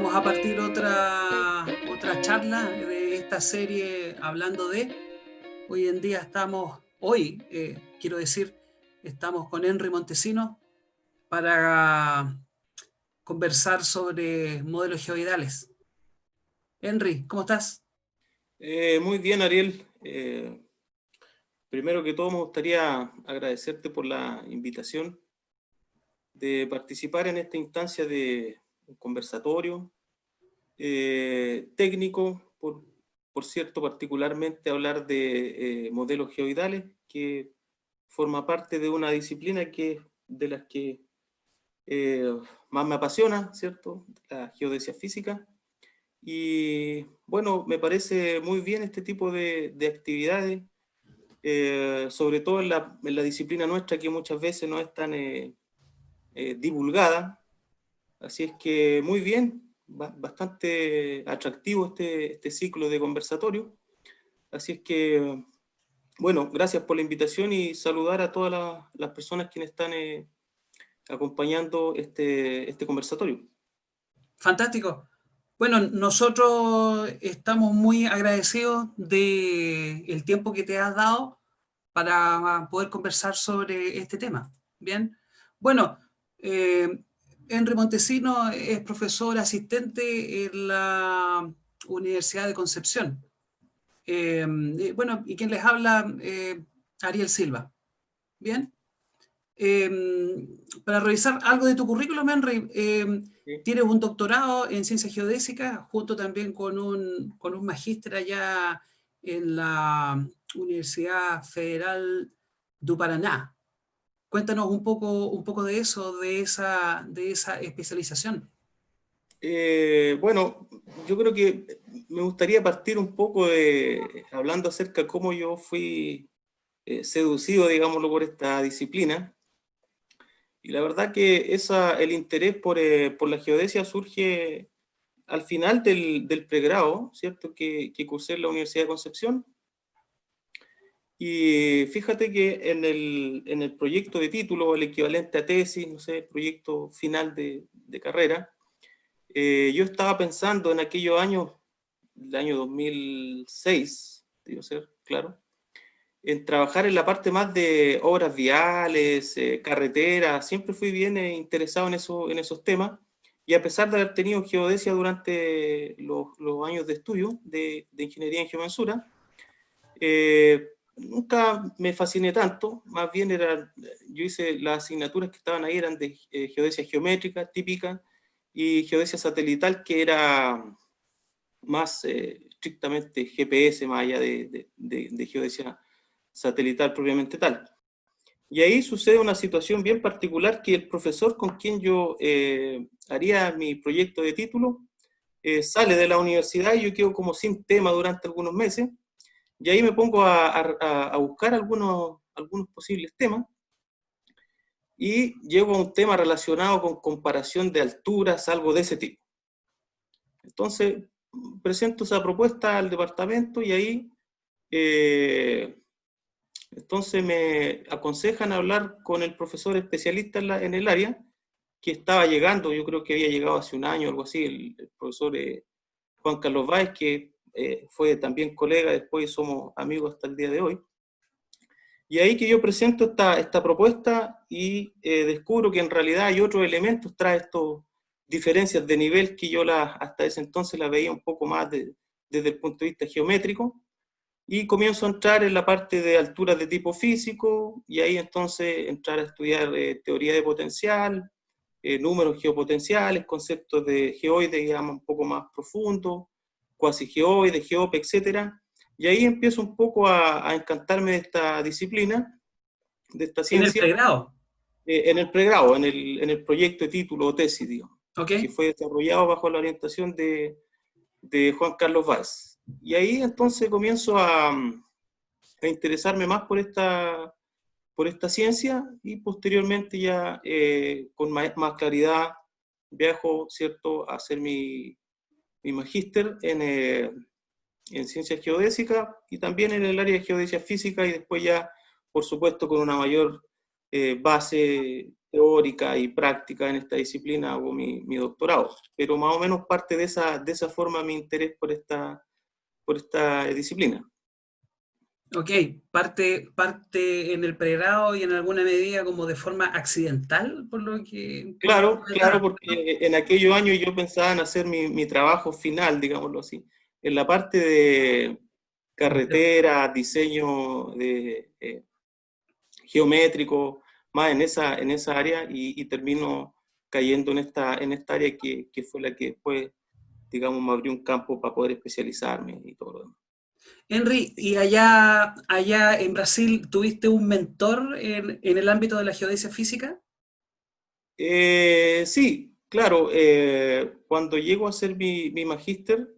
Vamos a partir otra charla de esta serie hablando de, hoy en día quiero decir, estamos con Henry Montesino para conversar sobre modelos geoidales. Henry, ¿cómo estás? Muy bien, Ariel. Primero que todo me gustaría agradecerte por la invitación de participar en esta instancia de un conversatorio técnico, por cierto, particularmente hablar de modelos geoidales, que forma parte de una disciplina de las que más me apasiona, ¿cierto? La geodesia física. Y bueno, me parece muy bien este tipo de actividades, sobre todo en la disciplina nuestra, que muchas veces no es tan divulgada. Así es que muy bien, bastante atractivo este ciclo de conversatorio. Así es que, bueno, gracias por la invitación y saludar a todas las personas quienes están acompañando este conversatorio. Fantástico. Bueno, nosotros estamos muy agradecidos del tiempo que te has dado para poder conversar sobre este tema. Bien, bueno, Henry Montesino es profesor asistente en la Universidad de Concepción. Bueno, y quien les habla, Ariel Silva. Bien. Para revisar algo de tu currículum, Henry, ¿Sí? tienes un doctorado en ciencias geodésicas, junto también con un magíster allá en la Universidad Federal do Paraná. Cuéntanos un poco de eso, de esa especialización. Bueno, yo creo que me gustaría partir un poco hablando acerca de cómo yo fui seducido, digámoslo, por esta disciplina. Y la verdad que el interés por la geodesia surge al final del pregrado, ¿cierto? Que cursé en la Universidad de Concepción. Y fíjate que en el proyecto de título, el equivalente a tesis, no sé, proyecto final de carrera, yo estaba pensando en aquellos años, el año 2006, digo ser, claro, en trabajar en la parte más de obras viales, carreteras. Siempre fui bien interesado en esos temas, y a pesar de haber tenido geodesia durante los años de estudio de ingeniería en geomensura, nunca me fasciné tanto. Más bien yo hice las asignaturas que estaban ahí, eran de geodesia geométrica típica y geodesia satelital, que era más estrictamente GPS, más allá de geodesia satelital propiamente tal. Y ahí sucede una situación bien particular, que el profesor con quien yo haría mi proyecto de título sale de la universidad, y yo quedo como sin tema durante algunos meses, y ahí me pongo a buscar algunos posibles temas, y llego a un tema relacionado con comparación de alturas, algo de ese tipo. Entonces presento esa propuesta al departamento, y ahí entonces me aconsejan hablar con el profesor especialista en el área, que estaba llegando. Yo creo que había llegado hace un año o algo así, el profesor Juan Carlos Báez, que fue también colega, después somos amigos hasta el día de hoy. Y ahí que yo presento esta propuesta, y descubro que en realidad hay otros elementos, trae estas diferencias de nivel que yo hasta ese entonces la veía un poco más desde el punto de vista geométrico. Y comienzo a entrar en la parte de alturas de tipo físico, y ahí entonces entrar a estudiar teoría de potencial, números geopotenciales, conceptos de geoide, digamos, un poco más profundos, cuasi geoide, geope, etc. Y ahí empiezo un poco a encantarme de esta disciplina, de esta En el ciencia, pregrado, en el pregrado, en el proyecto de título o tesis, digamos, ¿ok? que fue desarrollado bajo la orientación de Juan Carlos Báez. Y ahí entonces comienzo a interesarme más por esta ciencia, y posteriormente ya con más claridad viajo, ¿cierto?, a hacer mi magíster en ciencias geodésicas, y también en el área de geodesia física, y después ya, por supuesto, con una mayor base teórica y práctica en esta disciplina hago mi doctorado. Pero más o menos parte de esa forma mi interés por esta disciplina. Ok, parte en el pregrado y en alguna medida como de forma accidental, por lo que... Claro, porque en aquellos años yo pensaba en hacer mi trabajo final, digámoslo así, en la parte de carretera, diseño geométrico, más en esa área, y termino cayendo en esta área que fue la que después, digamos, me abrió un campo para poder especializarme y todo lo demás. Henry, ¿y allá en Brasil tuviste un mentor en el ámbito de la geodesia física? Sí, claro, cuando llego a hacer mi magíster,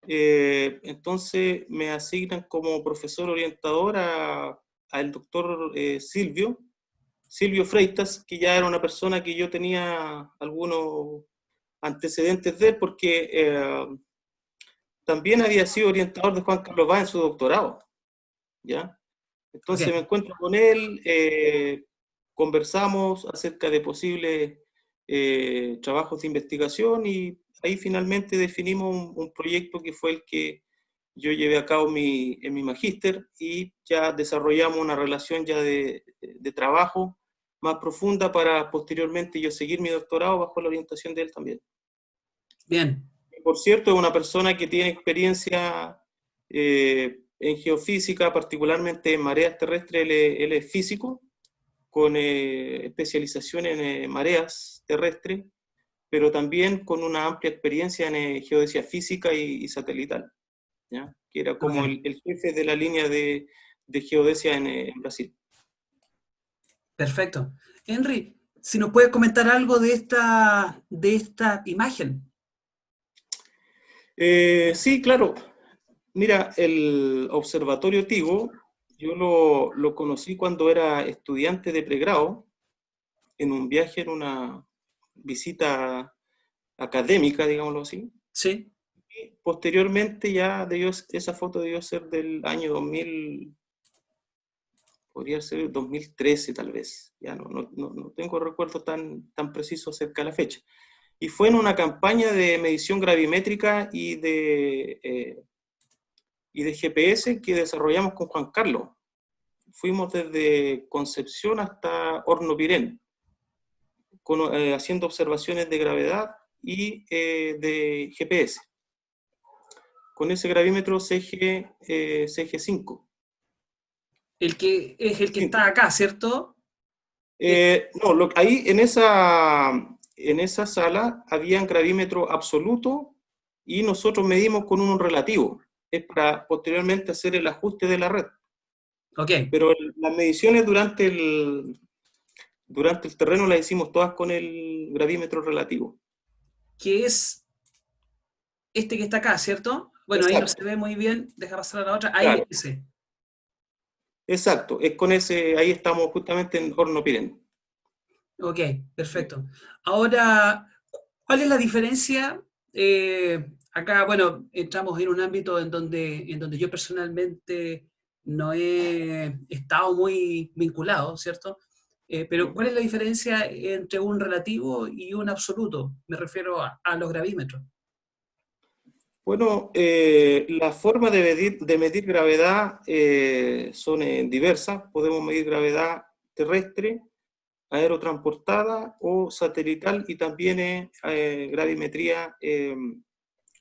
entonces me asignan como profesor orientador al doctor Silvio Freitas, que ya era una persona que yo tenía algunos antecedentes de él, porque también había sido orientador de Juan Carlos Báez en su doctorado, ¿ya? Entonces me Ok, encuentro con él, conversamos acerca de posibles trabajos de investigación, y ahí finalmente definimos un proyecto que fue el que yo llevé a cabo en mi magíster, y ya desarrollamos una relación ya de trabajo más profunda para posteriormente yo seguir mi doctorado bajo la orientación de él también. bien, Por cierto, es una persona que tiene experiencia en geofísica, particularmente en mareas terrestres. Él es físico, con especialización en mareas terrestres, pero también con una amplia experiencia en geodesia física y satelital, ¿ya? Que era como ok, el jefe de la línea de geodesia en Brasil. perfecto. Henry, si nos puedes comentar algo de esta imagen. Sí, claro. Mira, el Observatorio Tigo, yo lo conocí cuando era estudiante de pregrado, en un viaje, en una visita académica, digámoslo así. Sí, Y posteriormente esa foto debió ser del año 2000, podría ser 2013 tal vez. Ya no tengo recuerdo tan preciso acerca de la fecha. Y fue en una campaña de medición gravimétrica y de GPS que desarrollamos con Juan Carlos. Fuimos desde Concepción hasta Hornopirén, haciendo observaciones de gravedad y de GPS, con ese gravímetro CG5. el que está acá, ¿cierto? No, ahí en esa sala había un gravímetro absoluto, y nosotros medimos con uno relativo. Es para posteriormente hacer el ajuste de la red. Ok, Pero las mediciones durante el terreno las hicimos todas con el gravímetro relativo. que es este que está acá, ¿cierto? Bueno, ahí no se Exacto, ve muy bien, deja pasar a la otra, ahí claro, ese. exacto. Es con ese, ahí estamos justamente en Hornopirén. Ok, perfecto. Ahora, ¿cuál es la diferencia? Acá, bueno, entramos en un ámbito en donde yo personalmente no he estado muy vinculado, ¿cierto? Pero ¿cuál es la diferencia entre un relativo y un absoluto? Me refiero a los gravímetros. Bueno, las formas de medir gravedad son diversas. Podemos medir gravedad terrestre, aerotransportada o satelital, y también gravimetría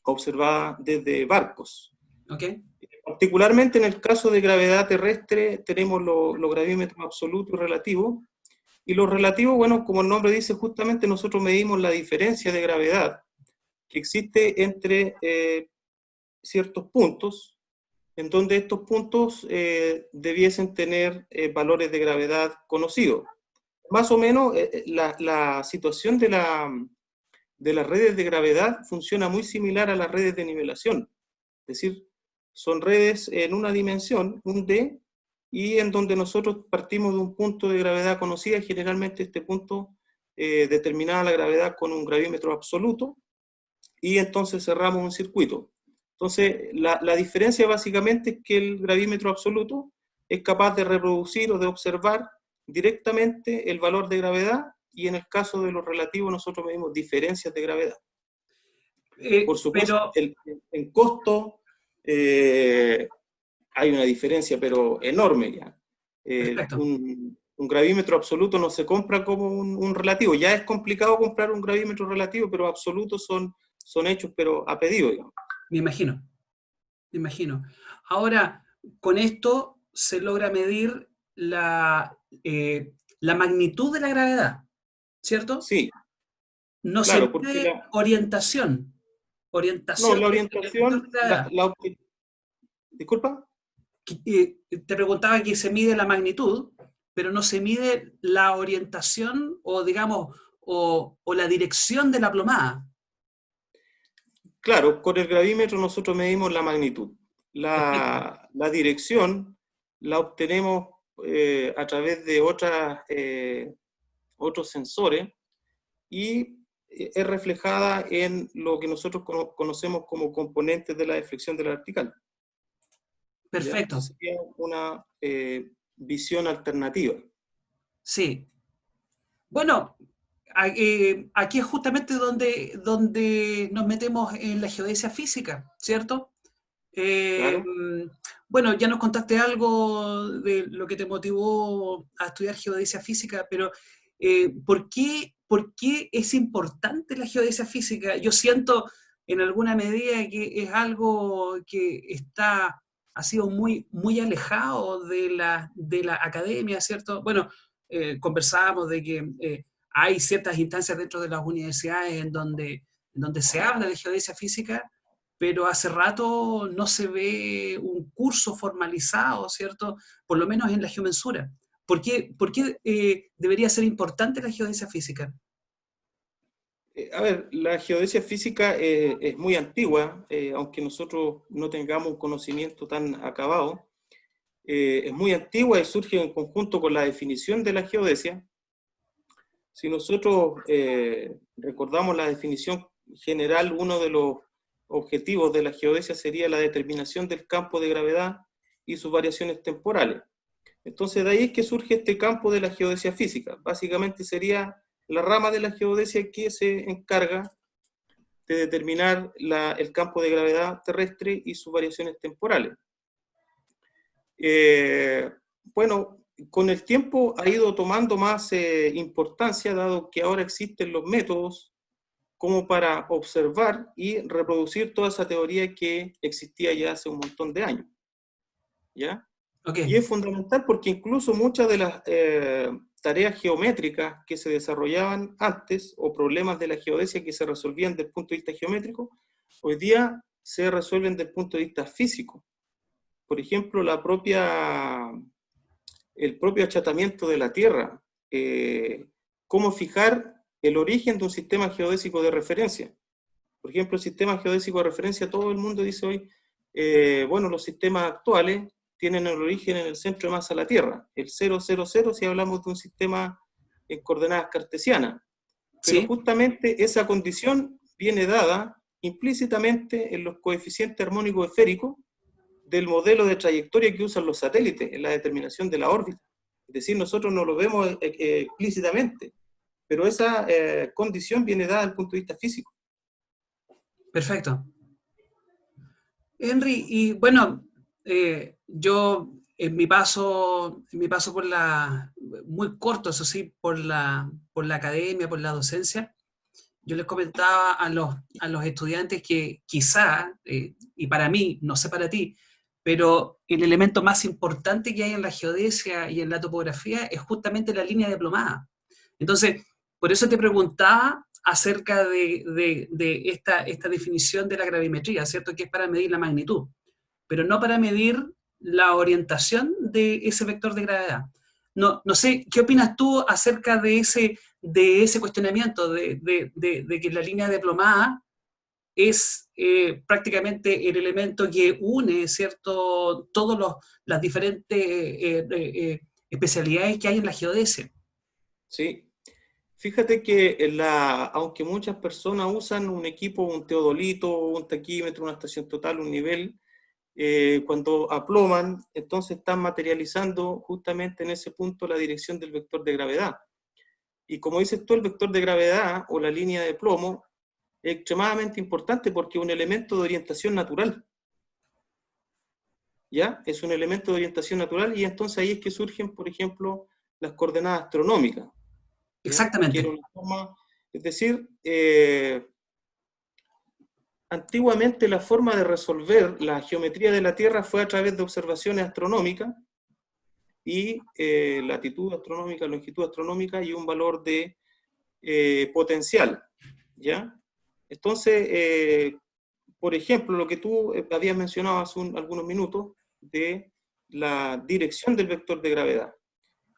observada desde barcos. ¿Ok? Particularmente en el caso de gravedad terrestre tenemos los gravímetros absolutos y relativos. Y los relativos, bueno, como el nombre dice, justamente nosotros medimos la diferencia de gravedad que existe entre ciertos puntos, en donde estos puntos debiesen tener valores de gravedad conocidos. Más o menos la situación de las redes de gravedad funciona muy similar a las redes de nivelación. Es decir, son redes en una dimensión, un D, y en donde nosotros partimos de un punto de gravedad conocida. Generalmente este punto determinaba la gravedad con un gravímetro absoluto, y entonces cerramos un circuito. Entonces, la diferencia básicamente es que el gravímetro absoluto es capaz de reproducir o de observar directamente el valor de gravedad, y en el caso de los relativos nosotros medimos diferencias de gravedad. Por supuesto, Pero, en costo hay una diferencia, pero enorme ya. perfecto. Un gravímetro absoluto no se compra como un relativo. Ya es complicado comprar un gravímetro relativo, pero absolutos son hechos, pero a pedido, digamos. Me imagino, me imagino. Ahora, con esto se logra medir la magnitud de la gravedad, ¿cierto? Sí, No se claro, porque mide orientación, no, orientación la del vector de orientación, gravedad. disculpa. Te preguntaba que se mide la magnitud, pero no se mide la orientación o, digamos, o la dirección de la plomada. Claro, con el gravímetro nosotros medimos la magnitud. Perfecto, La dirección la obtenemos a través de otros sensores y es reflejada en lo que nosotros conocemos como componentes de la deflexión de la vertical. ¿Ya? Esa perfecto. sería una visión alternativa. Sí. Bueno, aquí es justamente donde nos metemos en la geodesia física, ¿cierto? Eh, Claro. bueno, ya nos contaste algo de lo que te motivó a estudiar geodesia física, pero por qué es importante la geodesia física? Yo siento en alguna medida que es algo que ha sido muy alejado de la academia, ¿cierto? Bueno, conversábamos de que hay ciertas instancias dentro de las universidades en donde se habla de geodesia física, pero hace rato no se ve un curso formalizado, ¿cierto? Por lo menos en la geomensura. Por qué debería ser importante la geodesia física? A ver, la geodesia física es muy antigua, aunque nosotros no tengamos un conocimiento tan acabado. Es muy antigua y surge en conjunto con la definición de la geodesia. Si nosotros recordamos la definición general, uno de los objetivos de la geodesia sería la determinación del campo de gravedad y sus variaciones temporales. Entonces, de ahí es que surge este campo de la geodesia física. Básicamente sería la rama de la geodesia que se encarga de determinar el campo de gravedad terrestre y sus variaciones temporales. Eh, bueno, con el tiempo ha ido tomando más importancia, dado que ahora existen los métodos como para observar y reproducir toda esa teoría que existía ya hace un montón de años. ¿Ya? Ok, Y es fundamental porque incluso muchas de las tareas geométricas que se desarrollaban antes o problemas de la geodesia que se resolvían desde el punto de vista geométrico, hoy día se resuelven desde el punto de vista físico. Por ejemplo, el propio achatamiento de la Tierra, cómo fijar el origen de un sistema geodésico de referencia. Por ejemplo, el sistema geodésico de referencia, todo el mundo dice hoy, bueno, los sistemas actuales tienen el origen en el centro de masa de la Tierra, el 000 si hablamos de un sistema en coordenadas cartesianas. Pero sí, justamente esa condición viene dada implícitamente en los coeficientes armónicos esféricos del modelo de trayectoria que usan los satélites en la determinación de la órbita. Es decir, nosotros no lo vemos explícitamente, pero esa condición viene dada desde el punto de vista físico. perfecto. Henry, y bueno, yo en mi paso por muy corto, eso sí, por la academia, por la docencia, yo les comentaba a los estudiantes que quizá, y para mí, no sé para ti, pero el elemento más importante que hay en la geodesia y en la topografía es justamente la línea de plomada. Entonces, por eso te preguntaba acerca de esta definición de la gravimetría, ¿cierto? Que es para medir la magnitud, pero no para medir la orientación de ese vector de gravedad. No sé, ¿qué opinas tú acerca de ese cuestionamiento de que la línea de plomada es prácticamente el elemento que une, ¿cierto?, todas las diferentes especialidades que hay en la geodesia. ¿Sí? Fíjate que aunque muchas personas usan un equipo, un teodolito, un taquímetro, una estación total, un nivel, cuando aploman, entonces están materializando justamente en ese punto la dirección del vector de gravedad. Y como dices tú, el vector de gravedad o la línea de plomo es extremadamente importante porque es un elemento de orientación natural. ¿Ya? Es un elemento de orientación natural y entonces ahí es que surgen, por ejemplo, las coordenadas astronómicas. ¿Ya? Que era Exactamente. una forma, es decir, antiguamente la forma de resolver la geometría de la Tierra fue a través de observaciones astronómicas y latitud astronómica, longitud astronómica y un valor de potencial. ¿Ya? Entonces, por ejemplo, lo que tú habías mencionado hace algunos minutos de la dirección del vector de gravedad.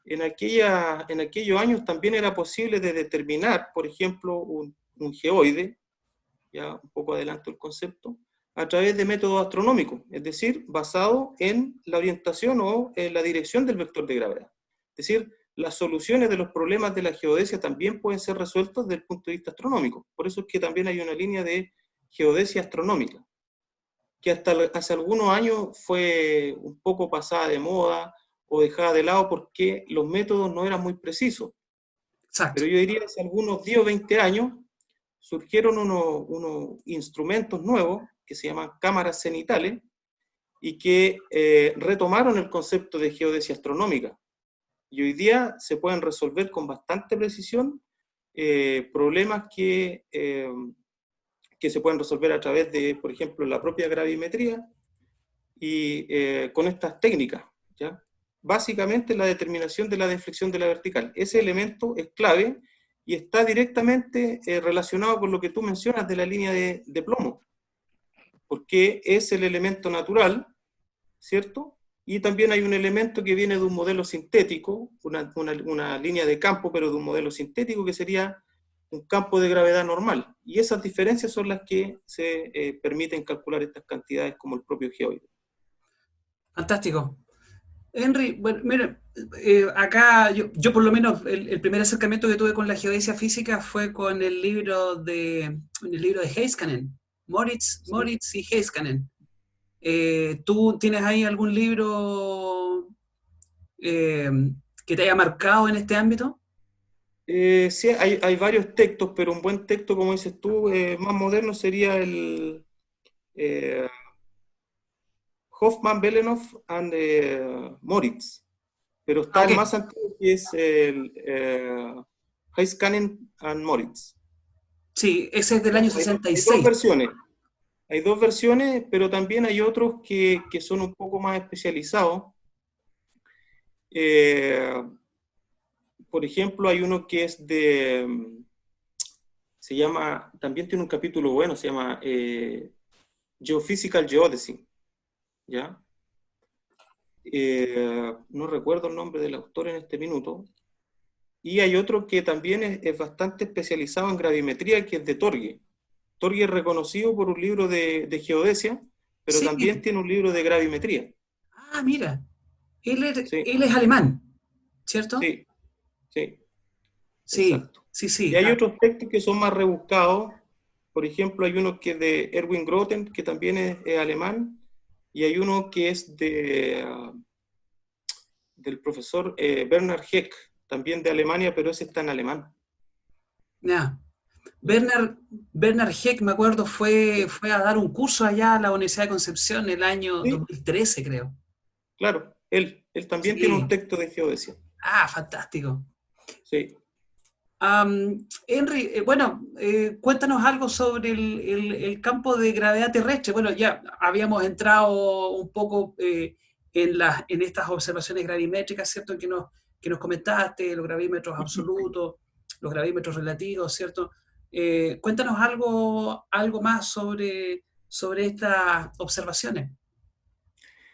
En aquellos años también era posible de determinar, por ejemplo, un geoide, ya un poco adelanto el concepto, a través de métodos astronómicos, es decir, basado en la orientación o en la dirección del vector de gravedad. Es decir, las soluciones de los problemas de la geodesia también pueden ser resueltos desde el punto de vista astronómico. Por eso es que también hay una línea de geodesia astronómica, que hasta hace algunos años fue un poco pasada de moda o dejada de lado porque los métodos no eran muy precisos. Exacto. Pero yo diría que hace algunos 10 o 20 años surgieron unos instrumentos nuevos que se llaman cámaras cenitales y que retomaron el concepto de geodesia astronómica. Y hoy día se pueden resolver con bastante precisión problemas que se pueden resolver a través de, por ejemplo, la propia gravimetría y con estas técnicas, ¿ya? Básicamente la determinación de la deflexión de la vertical. Ese elemento es clave y está directamente relacionado con lo que tú mencionas de la línea de plomo, porque es el elemento natural, ¿cierto? Y también hay un elemento que viene de un modelo sintético, una línea de campo, pero de un modelo sintético que sería un campo de gravedad normal. Y esas diferencias son las que se permiten calcular estas cantidades como el propio geoide. Fantástico. Henry, bueno, mira, acá yo por lo menos el primer acercamiento que tuve con la geodesia física fue con el libro de Heiskanen, ¿Sí? Moritz y Heiskanen. ¿Tú tienes ahí algún libro eh, que te haya marcado en este ámbito? Sí, hay varios textos, pero un buen texto, como dices tú, más moderno sería el eh, Hoffman, Belenov and Moritz. Pero Ah, está ok. el más antiguo que es el Heiskanen and Moritz. Sí, ese es del ¿Ya? año Hay dos 66. versiones. Hay dos versiones, pero también hay otros que son un poco más especializados. Eh, por ejemplo, hay uno que es se llama, también tiene un capítulo bueno, se llama Geophysical Geodesy, ¿ya? No recuerdo el nombre del autor en este minuto. Y hay otro que también es bastante especializado en gravimetría, que es de Torgue. Torgue es reconocido por un libro de geodesia, pero Sí. también tiene un libro de gravimetría. Ah, mira. Sí, Él es alemán, ¿cierto? sí, sí, Sí, exacto. sí, Y sí. hay Ah, otros textos que son más rebuscados. Por ejemplo, hay uno que es de Erwin Groten, que también es alemán, y hay uno que es del profesor Bernhard Heck, también de Alemania, pero ese está en alemán. ya. ¿Ya? Bernard Heck, me acuerdo, fue a dar un curso allá a la Universidad de Concepción el año Sí, 2013, creo. claro, él también tiene un Sí. texto de geodesia. Ah, fantástico. Sí. Henry, bueno, cuéntanos algo sobre el campo de gravedad terrestre. Bueno, ya habíamos entrado un poco en estas observaciones gravimétricas, ¿cierto? Que nos comentaste, los gravímetros absolutos, los gravímetros relativos, ¿cierto? Cuéntanos algo más sobre estas observaciones.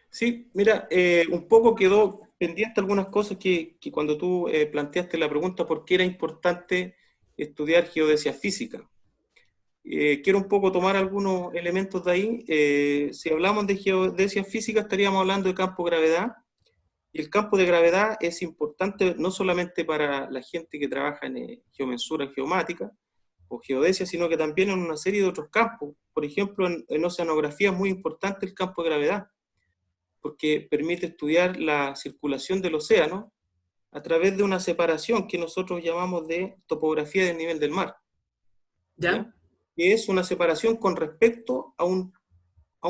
Sí, mira, un poco quedó pendiente algunas cosas que cuando tú planteaste la pregunta por qué era importante estudiar geodesia física. Quiero un poco tomar algunos elementos de ahí. Si hablamos de geodesia física, estaríamos hablando de campo de gravedad. Y el campo de gravedad es importante no solamente para la gente que trabaja en geomensura geomática o geodesia, sino que también en una serie de otros campos. Por ejemplo, en oceanografía es muy importante el campo de gravedad porque permite estudiar la circulación del océano a través de una separación que nosotros llamamos de topografía del nivel del mar. ¿Ya? Que es una separación con respecto a un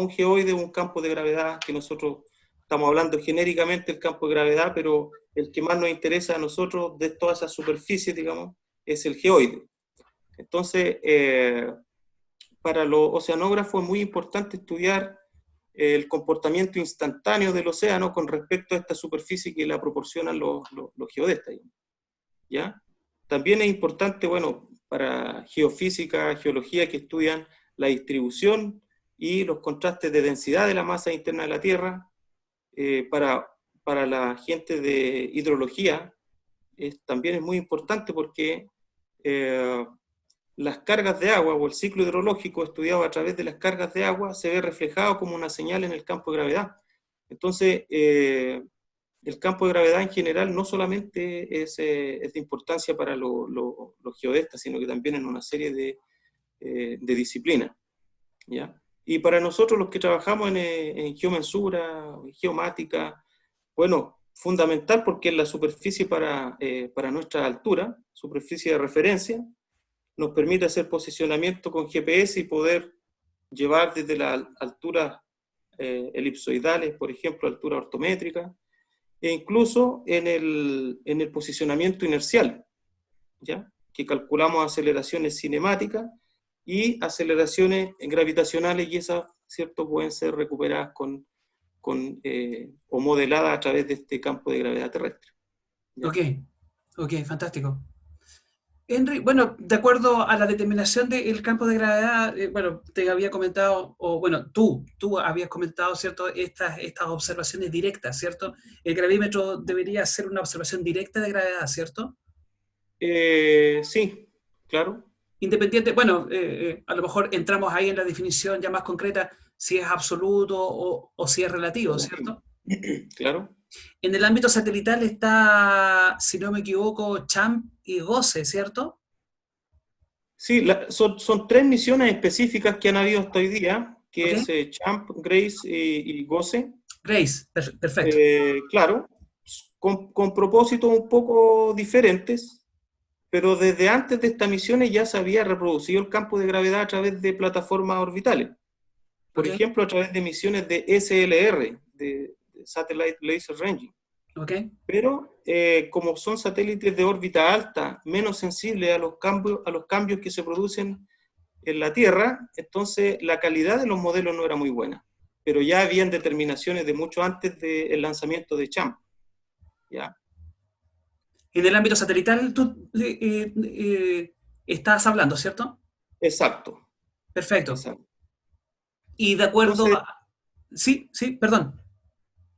geoide, un campo de gravedad, que nosotros estamos hablando genéricamente del campo de gravedad, pero el que más nos interesa a nosotros de todas esas superficies, digamos, es el geoide. Entonces, para los oceanógrafos es muy importante estudiar el comportamiento instantáneo del océano con respecto a esta superficie que la proporcionan los geodestas, ¿ya? También es importante, bueno, para geofísica, geología, que estudian la distribución y los contrastes de densidad de la masa interna de la Tierra. Para la gente de hidrología también es muy importante porque las cargas de agua o el ciclo hidrológico estudiado a través de las cargas de agua se ve reflejado como una señal en el campo de gravedad. Entonces, el campo de gravedad en general no solamente es de importancia para los geodestas, sino que también en una serie de disciplinas, ¿ya? Y para nosotros los que trabajamos en geomensura, geomática, bueno, fundamental porque es la superficie para nuestra altura, superficie de referencia, nos permite hacer posicionamiento con GPS y poder llevar desde las alturas elipsoidales, por ejemplo, altura ortométrica, e incluso en el posicionamiento inercial, ¿ya? Que calculamos aceleraciones cinemáticas y aceleraciones gravitacionales, y esas, ¿cierto?, pueden ser recuperadas o modeladas a través de este campo de gravedad terrestre, ¿ya? Ok, fantástico. Henry, bueno, de acuerdo a la determinación del campo de gravedad, bueno, te había comentado, o bueno, tú habías comentado, ¿cierto?, estas observaciones directas, ¿cierto? El gravímetro debería ser una observación directa de gravedad, ¿cierto? Sí, claro. Independiente, bueno, a lo mejor entramos ahí en la definición ya más concreta, si es absoluto o si es relativo, ¿cierto? Claro. En el ámbito satelital está, si no me equivoco, CHAMP y GOCE, ¿cierto? Sí, son tres misiones específicas que han habido hasta hoy día, que ¿Ok? es CHAMP, GRACE y GOCE. Grace, perfecto. Claro, con propósitos un poco diferentes, pero desde antes de estas misiones ya se había reproducido el campo de gravedad a través de plataformas orbitales. Por ¿Ok? ejemplo, a través de misiones de SLR, de Satellite Laser Ranging. ¿Ok? Pero como son satélites de órbita alta, menos sensibles a los cambios que se producen en la Tierra, entonces la calidad de los modelos no era muy buena. Pero ya habían determinaciones de mucho antes del lanzamiento de CHAMP, ¿ya? En el ámbito satelital tú estás hablando, ¿cierto? Exacto, Perfecto. exacto. Y de acuerdo Entonces, a... Sí, perdón.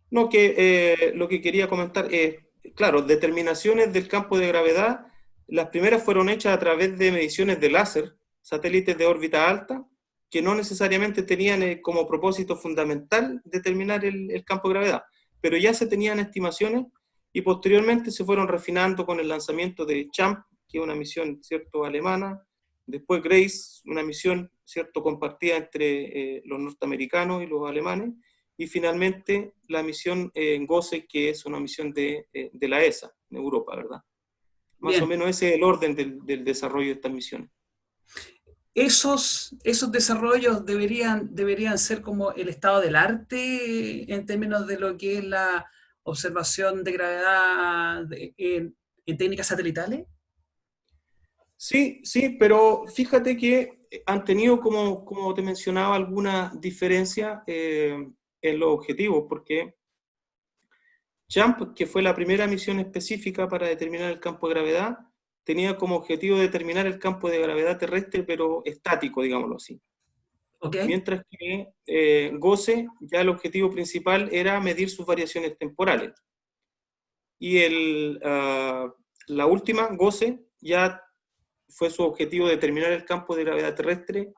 no, lo que quería comentar es, claro, determinaciones del campo de gravedad, las primeras fueron hechas a través de mediciones de láser, satélites de órbita alta, que no necesariamente tenían como propósito fundamental determinar el campo de gravedad, pero ya se tenían estimaciones y posteriormente se fueron refinando con el lanzamiento de CHAMP, que es una misión, ¿cierto?, alemana, después GRACE, una misión, ¿cierto?, compartida entre los norteamericanos y los alemanes, y finalmente la misión en GOCE, que es una misión de la ESA, en Europa, ¿verdad? Más o Bien. menos ese es el orden del desarrollo de estas misiones. Esos desarrollos deberían ser como el estado del arte en términos de lo que es la observación de gravedad en técnicas satelitales. Sí, sí, pero fíjate que han tenido, como te mencionaba, alguna diferencia en los objetivos, porque JUMP, que fue la primera misión específica para determinar el campo de gravedad, tenía como objetivo determinar el campo de gravedad terrestre, pero estático, digámoslo así. ¿Ok? Mientras que GOCE, ya el objetivo principal era medir sus variaciones temporales. Y la última, GOCE, ya fue su objetivo determinar el campo de gravedad terrestre,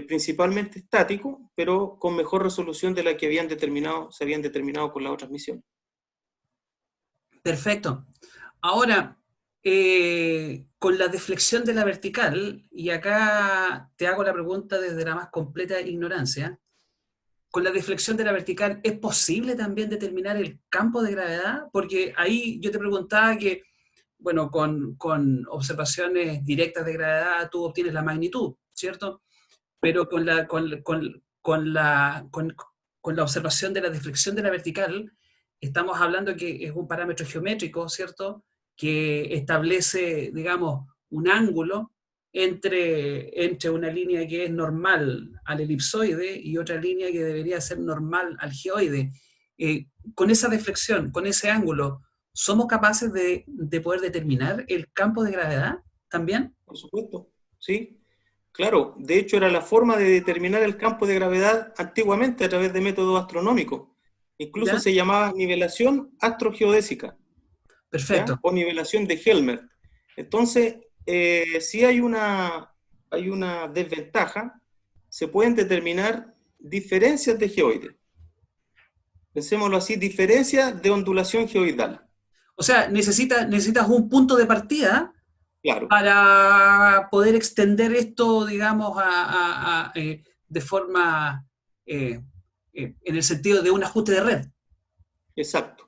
principalmente estático, pero con mejor resolución de la que se habían determinado con las otras misiones. Perfecto. Ahora, con la deflexión de la vertical, y acá te hago la pregunta desde la más completa ignorancia, con la deflexión de la vertical, ¿es posible también determinar el campo de gravedad? Porque ahí yo te preguntaba que, bueno, con observaciones directas de gravedad tú obtienes la magnitud, ¿cierto? Pero con la observación de la deflexión de la vertical, estamos hablando que es un parámetro geométrico, ¿cierto? Que establece, digamos, un ángulo entre una línea que es normal al elipsoide y otra línea que debería ser normal al geoide. Con esa deflexión, con ese ángulo, ¿somos capaces de poder determinar el campo de gravedad también? Por supuesto, sí. Claro, de hecho era la forma de determinar el campo de gravedad antiguamente a través de métodos astronómicos. Incluso ¿Ya? se llamaba nivelación astrogeodésica, ¿ya? Perfecto. O nivelación de Helmert. Entonces, sí hay una desventaja, se pueden determinar diferencias de geoides. Pensémoslo así, diferencias de ondulación geoidal. O sea, necesitas un punto de partida Claro, para poder extender esto, digamos, de forma, en el sentido de un ajuste de red. exacto.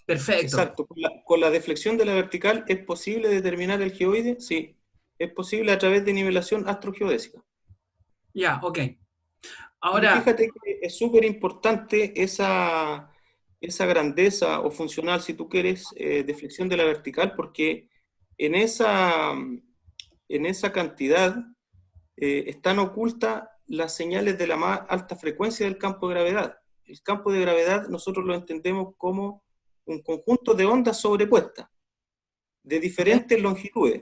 Perfecto. Exacto. Con la deflexión de la vertical, ¿es posible determinar el geoide? Sí. Es posible a través de nivelación astrogeodésica. Ya, ok. Y Ahora, fíjate que es súper importante esa grandeza o funcional, si tú quieres, deflexión de la vertical, porque en esa cantidad están ocultas las señales de la más alta frecuencia del campo de gravedad. El campo de gravedad nosotros lo entendemos como un conjunto de ondas sobrepuestas, de ok, diferentes longitudes.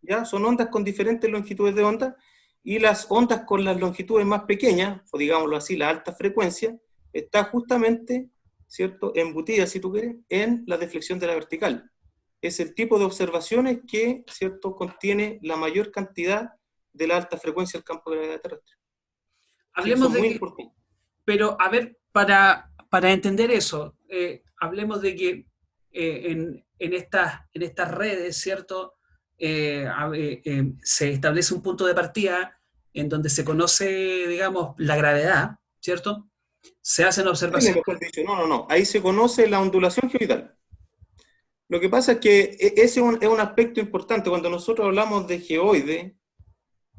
¿Ya? Son ondas con diferentes longitudes de onda, y las ondas con las longitudes más pequeñas, o digámoslo así, la alta frecuencia, está justamente, ¿cierto?, embutida, si tú quieres, en la deflexión de la vertical. Es el tipo de observaciones que, ¿cierto?, contiene la mayor cantidad de la alta frecuencia del campo de gravedad terrestre. Sí, eso hablemos es de muy que, importante. pero a ver, para entender eso, hablemos de que en estas redes, ¿cierto? Se establece un punto de partida en donde se conoce, digamos, la gravedad, ¿cierto? Se hacen N, observaciones. mejor dicho, no. Ahí se conoce la ondulación geoidal. Lo que pasa es que ese es un aspecto importante. Cuando nosotros hablamos de geoide,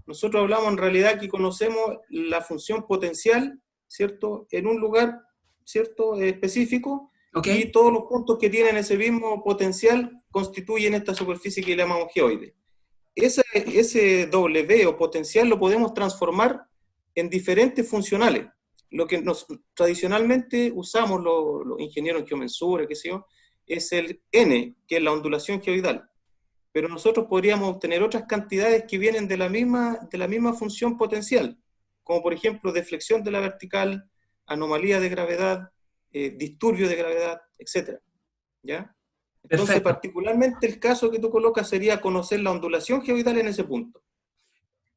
nosotros hablamos en realidad que conocemos la función potencial, ¿cierto?, en un lugar, ¿cierto?, específico, ¿Ok? y todos los puntos que tienen ese mismo potencial constituyen esta superficie que le llamamos geoide. Ese W o potencial lo podemos transformar en diferentes funcionales. Lo que tradicionalmente usamos los ingenieros en geomensura, qué sé yo, es el N, que es la ondulación geoidal. Pero nosotros podríamos obtener otras cantidades que vienen de la misma función potencial, como por ejemplo deflexión de la vertical, anomalía de gravedad, disturbio de gravedad, etc. ¿Ya? Entonces, Perfecto. particularmente el caso que tú colocas sería conocer la ondulación geoidal en ese punto.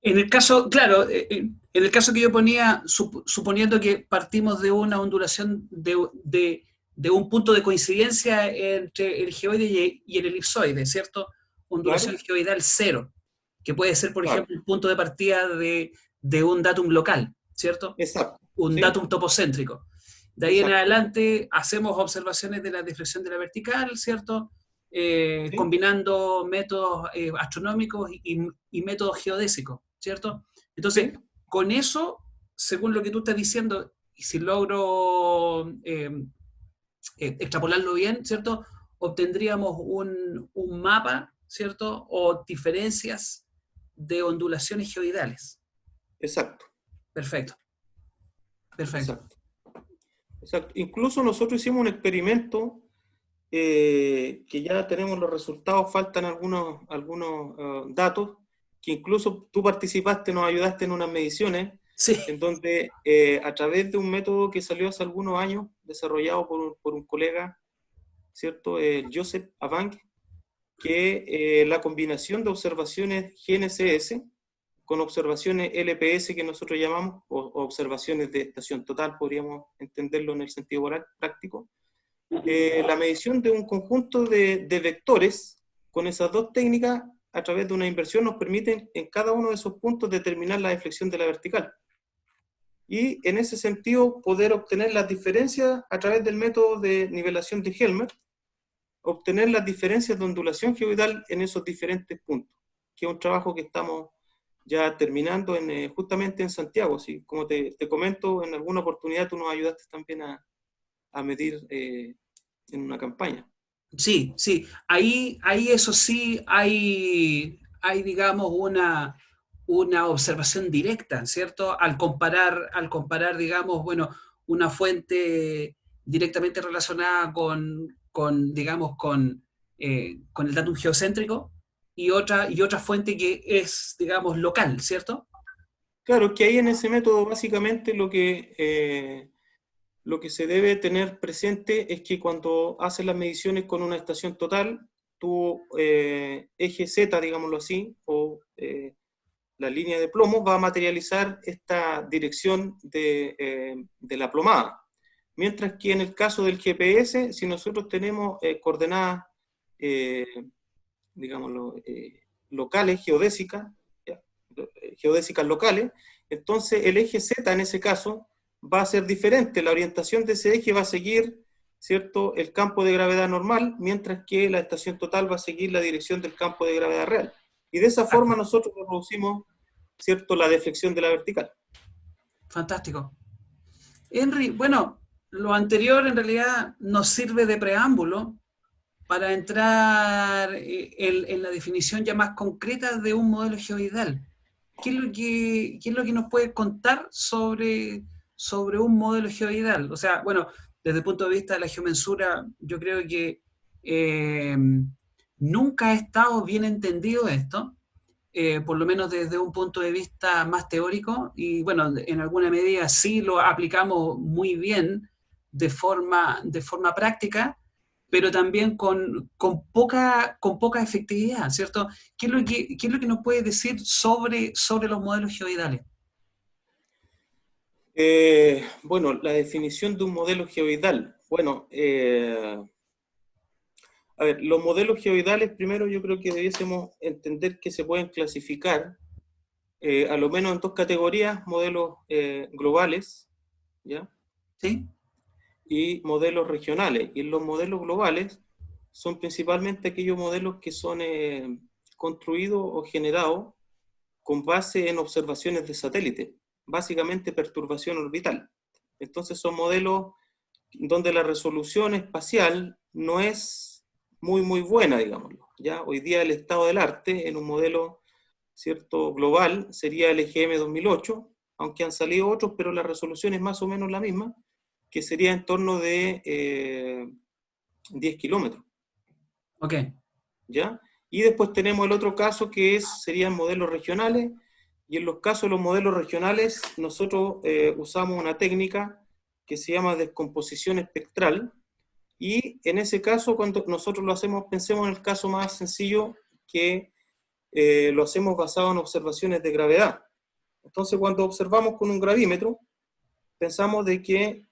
En el caso, claro, en el caso que yo ponía, suponiendo que partimos de una ondulación de un punto de coincidencia entre el geoide y el elipsoide, ¿cierto? Ondulación Claro, geoidal cero, que puede ser, por claro, ejemplo, el punto de partida de un datum local, ¿cierto? exacto, Un ¿sí? datum topocéntrico. De ahí en Exacto, adelante hacemos observaciones de la deflexión de la vertical, ¿cierto? ¿sí? Combinando métodos astronómicos y métodos geodésicos, ¿cierto? Entonces, ¿Sí? con eso, según lo que tú estás diciendo, y si logro extrapolarlo bien, ¿cierto? Obtendríamos un mapa, ¿cierto? O diferencias de ondulaciones geoidales. Exacto, Perfecto, perfecto. exacto, exacto. Incluso nosotros hicimos un experimento que ya tenemos los resultados, faltan algunos datos, que incluso tú participaste, nos ayudaste en unas mediciones, Sí, en donde a través de un método que salió hace algunos años, desarrollado por un colega, ¿cierto? Joseph Avant, que la combinación de observaciones GNSS con observaciones LPS que nosotros llamamos, o observaciones de estación total, podríamos entenderlo en el sentido práctico, la medición de un conjunto de vectores con esas dos técnicas a través de una inversión nos permiten en cada uno de esos puntos determinar la deflexión de la vertical. y en ese sentido poder obtener las diferencias a través del método de nivelación de Helmer, obtener las diferencias de ondulación geoidal en esos diferentes puntos, que es un trabajo que estamos ya terminando justamente en Santiago. ¿Sí? Como te comento, en alguna oportunidad tú nos ayudaste también a medir en una campaña. Sí, sí, ahí eso sí hay digamos, una observación directa, ¿cierto? Al comparar, digamos, bueno, una fuente directamente relacionada digamos, con el datum geocéntrico y otra fuente que es, digamos, local, ¿cierto? Claro, que ahí en ese método básicamente lo que se debe tener presente es que cuando haces las mediciones con una estación total, tu eje Z, digámoslo así, o la línea de plomo va a materializar esta dirección de la plomada. Mientras que en el caso del GPS, si nosotros tenemos coordenadas, eh, digámoslo, locales, geodésicas, ¿ya? Geodésicas locales, entonces el eje Z en ese caso va a ser diferente. La orientación de ese eje va a seguir, ¿cierto?, el campo de gravedad normal, mientras que la estación total va a seguir la dirección del campo de gravedad real. Y de esa forma nosotros reproducimos, ¿cierto?, la deflexión de la vertical. Fantástico. Henry, bueno, lo anterior en realidad nos sirve de preámbulo para entrar en la definición ya más concreta de un modelo geoidal. ¿Qué es lo que nos puede contar sobre un modelo geoidal? O sea, bueno, desde el punto de vista de la geomensura, yo creo que eh, nunca ha estado bien entendido esto, por lo menos desde un punto de vista más teórico, y bueno, en alguna medida sí lo aplicamos muy bien de forma práctica, pero también con poca efectividad, ¿cierto? ¿Qué es lo que nos puede decir sobre los modelos geoidales? Bueno, la definición de un modelo geoidal. Bueno, a ver, los modelos geoidales, primero yo creo que debiésemos entender que se pueden clasificar a lo menos en dos categorías: modelos globales, ¿ya?, ¿Sí? y modelos regionales. Y los modelos globales son principalmente aquellos modelos que son construidos o generados con base en observaciones de satélite, básicamente perturbación orbital. Entonces son modelos donde la resolución espacial no es muy buena, digámoslo. ¿Ya? Hoy día el estado del arte en un modelo, ¿cierto?, global sería el EGM 2008, aunque han salido otros, pero la resolución es más o menos la misma, que sería en torno de 10 kilómetros. Ok. ¿Ya? Y después tenemos el otro caso que serían modelos regionales, y en los casos de los modelos regionales nosotros usamos una técnica que se llama descomposición espectral, y en ese caso cuando nosotros lo hacemos, pensemos en el caso más sencillo, que lo hacemos basado en observaciones de gravedad. Entonces cuando observamos con un gravímetro, pensamos de que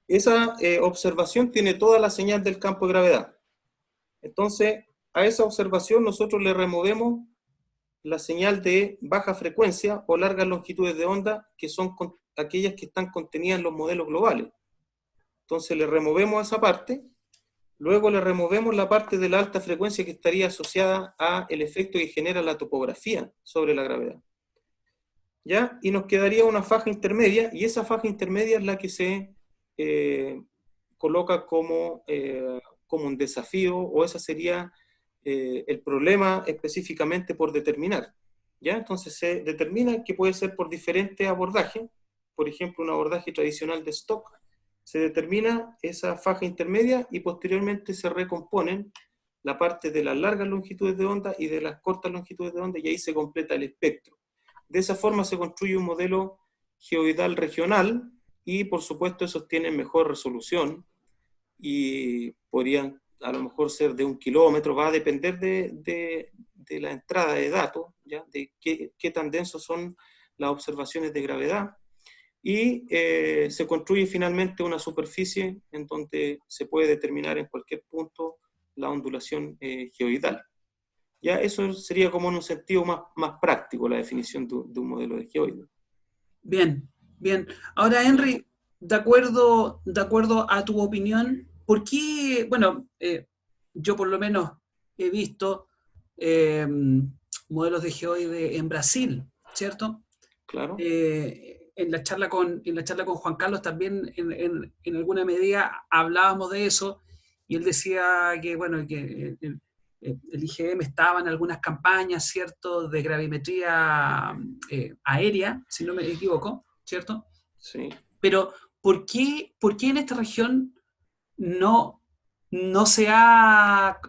esa observación tiene toda la señal del campo de gravedad. Entonces, a esa observación nosotros le removemos la señal de baja frecuencia o largas longitudes de onda, que son aquellas que están contenidas en los modelos globales. Entonces le removemos esa parte, luego le removemos la parte de la alta frecuencia que estaría asociada al efecto que genera la topografía sobre la gravedad. ¿Ya? Y nos quedaría una faja intermedia, y esa faja intermedia es la que se coloca como un desafío, o ese sería el problema específicamente por determinar. ¿Ya? Entonces se determina que puede ser por diferentes abordajes. Por ejemplo, un abordaje tradicional de stock, se determina esa faja intermedia y posteriormente se recomponen la parte de las largas longitudes de onda y de las cortas longitudes de onda, y ahí se completa el espectro. De esa forma se construye un modelo geoidal regional, y por supuesto esos tienen mejor resolución y podrían a lo mejor ser de 1 kilómetro, va a depender de la entrada de datos, ¿ya?, de qué tan densos son las observaciones de gravedad, y se construye finalmente una superficie en donde se puede determinar en cualquier punto la ondulación geoidal. Ya eso sería como en un sentido más práctico la definición de un modelo de geoide. Bien, bien. Ahora, Henry, de acuerdo a tu opinión, ¿por qué, bueno, yo por lo menos he visto eh, modelos de geoide en Brasil, ¿cierto? Claro, En la charla con Juan Carlos también en alguna medida hablábamos de eso y él decía que, bueno, que el IGM estaba en algunas campañas, ¿cierto?, de gravimetría aérea, si no me equivoco, ¿cierto? sí. Pero, ¿por qué en esta región no, no se ha,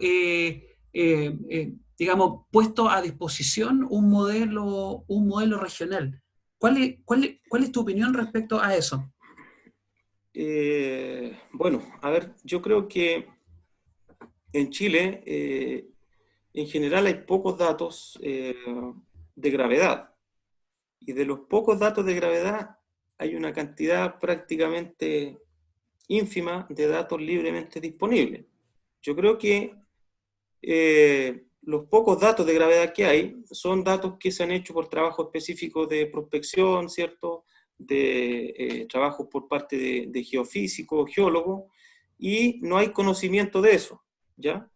digamos, puesto a disposición un modelo regional? ¿Cuál es tu opinión respecto a eso? Bueno, a ver, yo creo que en Chile, en general, hay pocos datos de gravedad. Y de los pocos datos de gravedad, hay una cantidad prácticamente ínfima de datos libremente disponibles. Yo creo que los pocos datos de gravedad que hay son datos que se han hecho por trabajos específicos de prospección, ¿cierto? De trabajos por parte de geofísicos, geólogos, y no hay conocimiento de eso, ¿ya?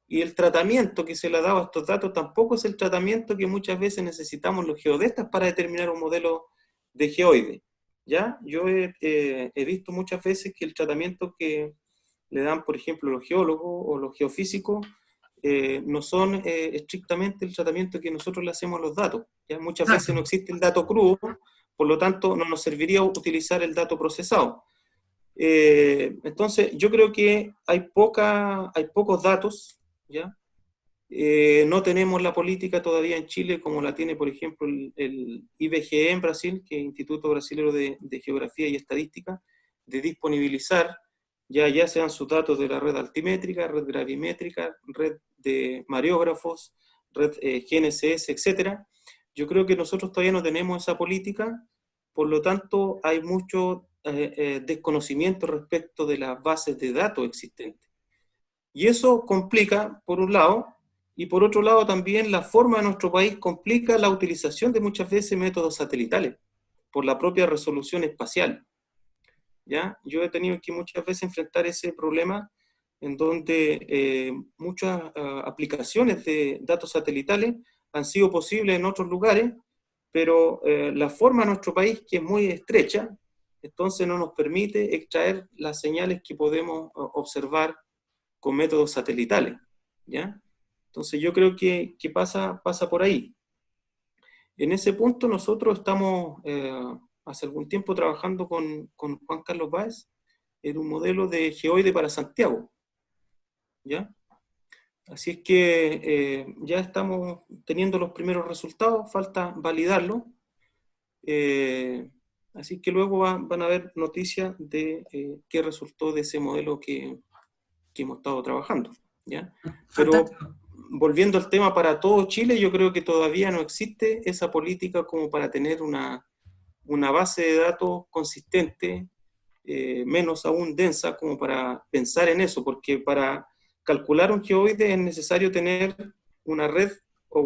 Y el tratamiento que se le ha dado a estos datos tampoco es el tratamiento que muchas veces necesitamos los geodestas para determinar un modelo de geoide, ¿ya? Yo he visto muchas veces que el tratamiento que le dan, por ejemplo, los geólogos o los geofísicos, no son estrictamente el tratamiento que nosotros le hacemos a los datos. ¿Ya? Muchas veces no Exacto. existe el dato crudo, por lo tanto no nos serviría utilizar el dato procesado. Entonces, yo creo que hay pocos datos, ¿ya? No tenemos la política todavía en Chile como la tiene, por ejemplo, el IBGE en Brasil, que es el Instituto Brasilero de Geografía y Estadística, de disponibilizar ya sean sus datos de la red altimétrica, red gravimétrica, red de mareógrafos, red GNSS, etcétera. Yo creo que nosotros todavía no tenemos esa política, por lo tanto hay mucho desconocimiento respecto de las bases de datos existentes. Y eso complica, por un lado, y por otro lado también la forma de nuestro país complica la utilización de muchas veces métodos satelitales, por la propia resolución espacial. ¿Ya? Yo he tenido que muchas veces enfrentar ese problema en donde muchas aplicaciones de datos satelitales han sido posibles en otros lugares, pero la forma de nuestro país, que es muy estrecha, entonces no nos permite extraer las señales que podemos observar con métodos satelitales, ¿ya? Entonces yo creo que pasa por ahí. En ese punto nosotros estamos hace algún tiempo trabajando con Juan Carlos Báez en un modelo de geoide para Santiago, ¿ya? Así es que ya estamos teniendo los primeros resultados, falta validarlo. Eh, Así que luego van a haber noticias de qué resultó de ese modelo que hemos estado trabajando, ¿ya? Pero Fantástico. volviendo al tema para todo Chile, yo creo que todavía no existe esa política como para tener una base de datos consistente, menos aún densa, como para pensar en eso, porque para calcular un geoide es necesario tener una red o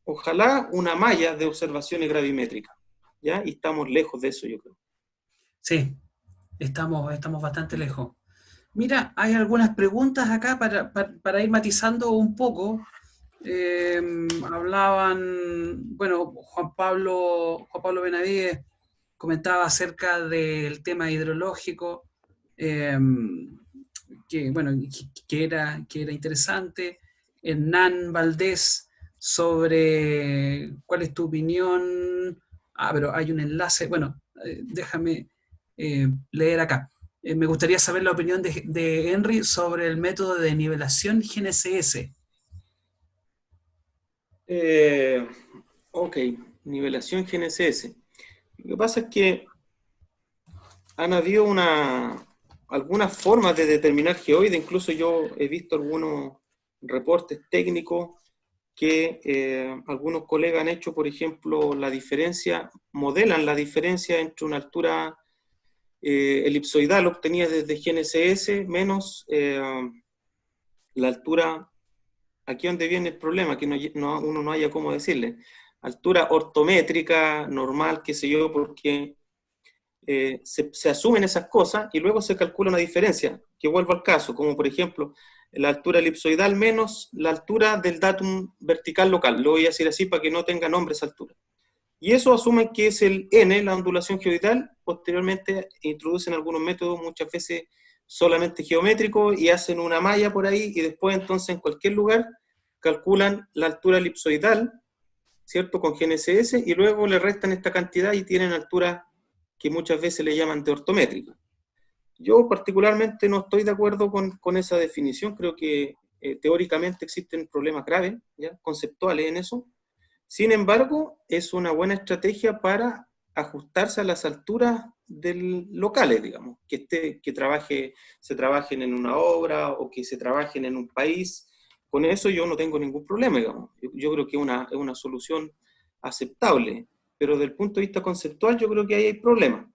ojalá una malla de observaciones gravimétricas, ¿ya? Y estamos lejos de eso, yo creo. Sí, estamos bastante lejos. Mira, hay algunas preguntas acá para ir matizando un poco. Eh, bueno, Juan Pablo Benavides comentaba acerca del tema hidrológico, eh, bueno, que era interesante. Hernán Valdés sobre cuál es tu opinión. Pero hay un enlace. Bueno, déjame leer acá. Me gustaría saber la opinión de Henry sobre el método de nivelación GNSS. Eh, ok, nivelación GNSS. Lo que pasa es que han habido algunas formas de determinar geoide, incluso yo he visto algunos reportes técnicos que algunos colegas han hecho, por ejemplo, modelan la diferencia entre una altura elipsoidal obtenida desde GNSS menos la altura, aquí donde viene el problema, que uno no haya cómo decirle. altura ortométrica, normal, qué sé yo, porque se asumen esas cosas y luego se calcula una diferencia, que vuelvo al caso, como por ejemplo, la altura elipsoidal menos la altura del datum vertical local, lo voy a decir así para que no tenga nombre esa altura. Y eso asume que es el n, la ondulación geoidal. Posteriormente introducen algunos métodos, muchas veces solamente geométricos, y hacen una malla por ahí, y después entonces en cualquier lugar calculan la altura elipsoidal, ¿cierto? Con GNSS, y luego le restan esta cantidad y tienen alturas que muchas veces le llaman de ortométrica. Yo particularmente no estoy de acuerdo con esa definición, creo que teóricamente existen problemas graves, ¿ya? Conceptuales en eso. Sin embargo, es una buena estrategia para ajustarse a las alturas locales, digamos, se trabajen en una obra o que se trabajen en un país. Con eso yo no tengo ningún problema, digamos. Yo creo que es una solución aceptable, pero desde el punto de vista conceptual yo creo que ahí hay problemas.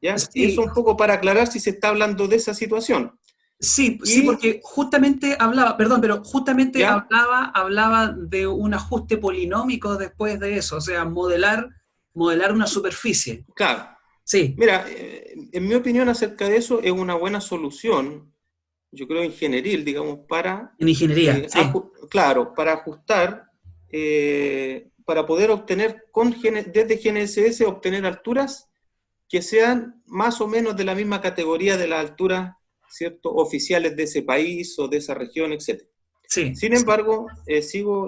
¿Ya? Sí, Eso un poco para aclarar si se está hablando de esa situación. sí, sí, Y, porque justamente hablaba, perdón, pero justamente ¿ya? hablaba de un ajuste polinómico después de eso, o sea, modelar una superficie. Claro. Sí, Mira, en mi opinión acerca de eso es una buena solución, yo creo ingenieril, digamos, para, en ingeniería, sí, claro, para ajustar, para poder obtener desde GNSS, obtener alturas que sean más o menos de la misma categoría de las alturas, ¿cierto?, oficiales de ese país o de esa región, etc. sí, Sin sí, embargo,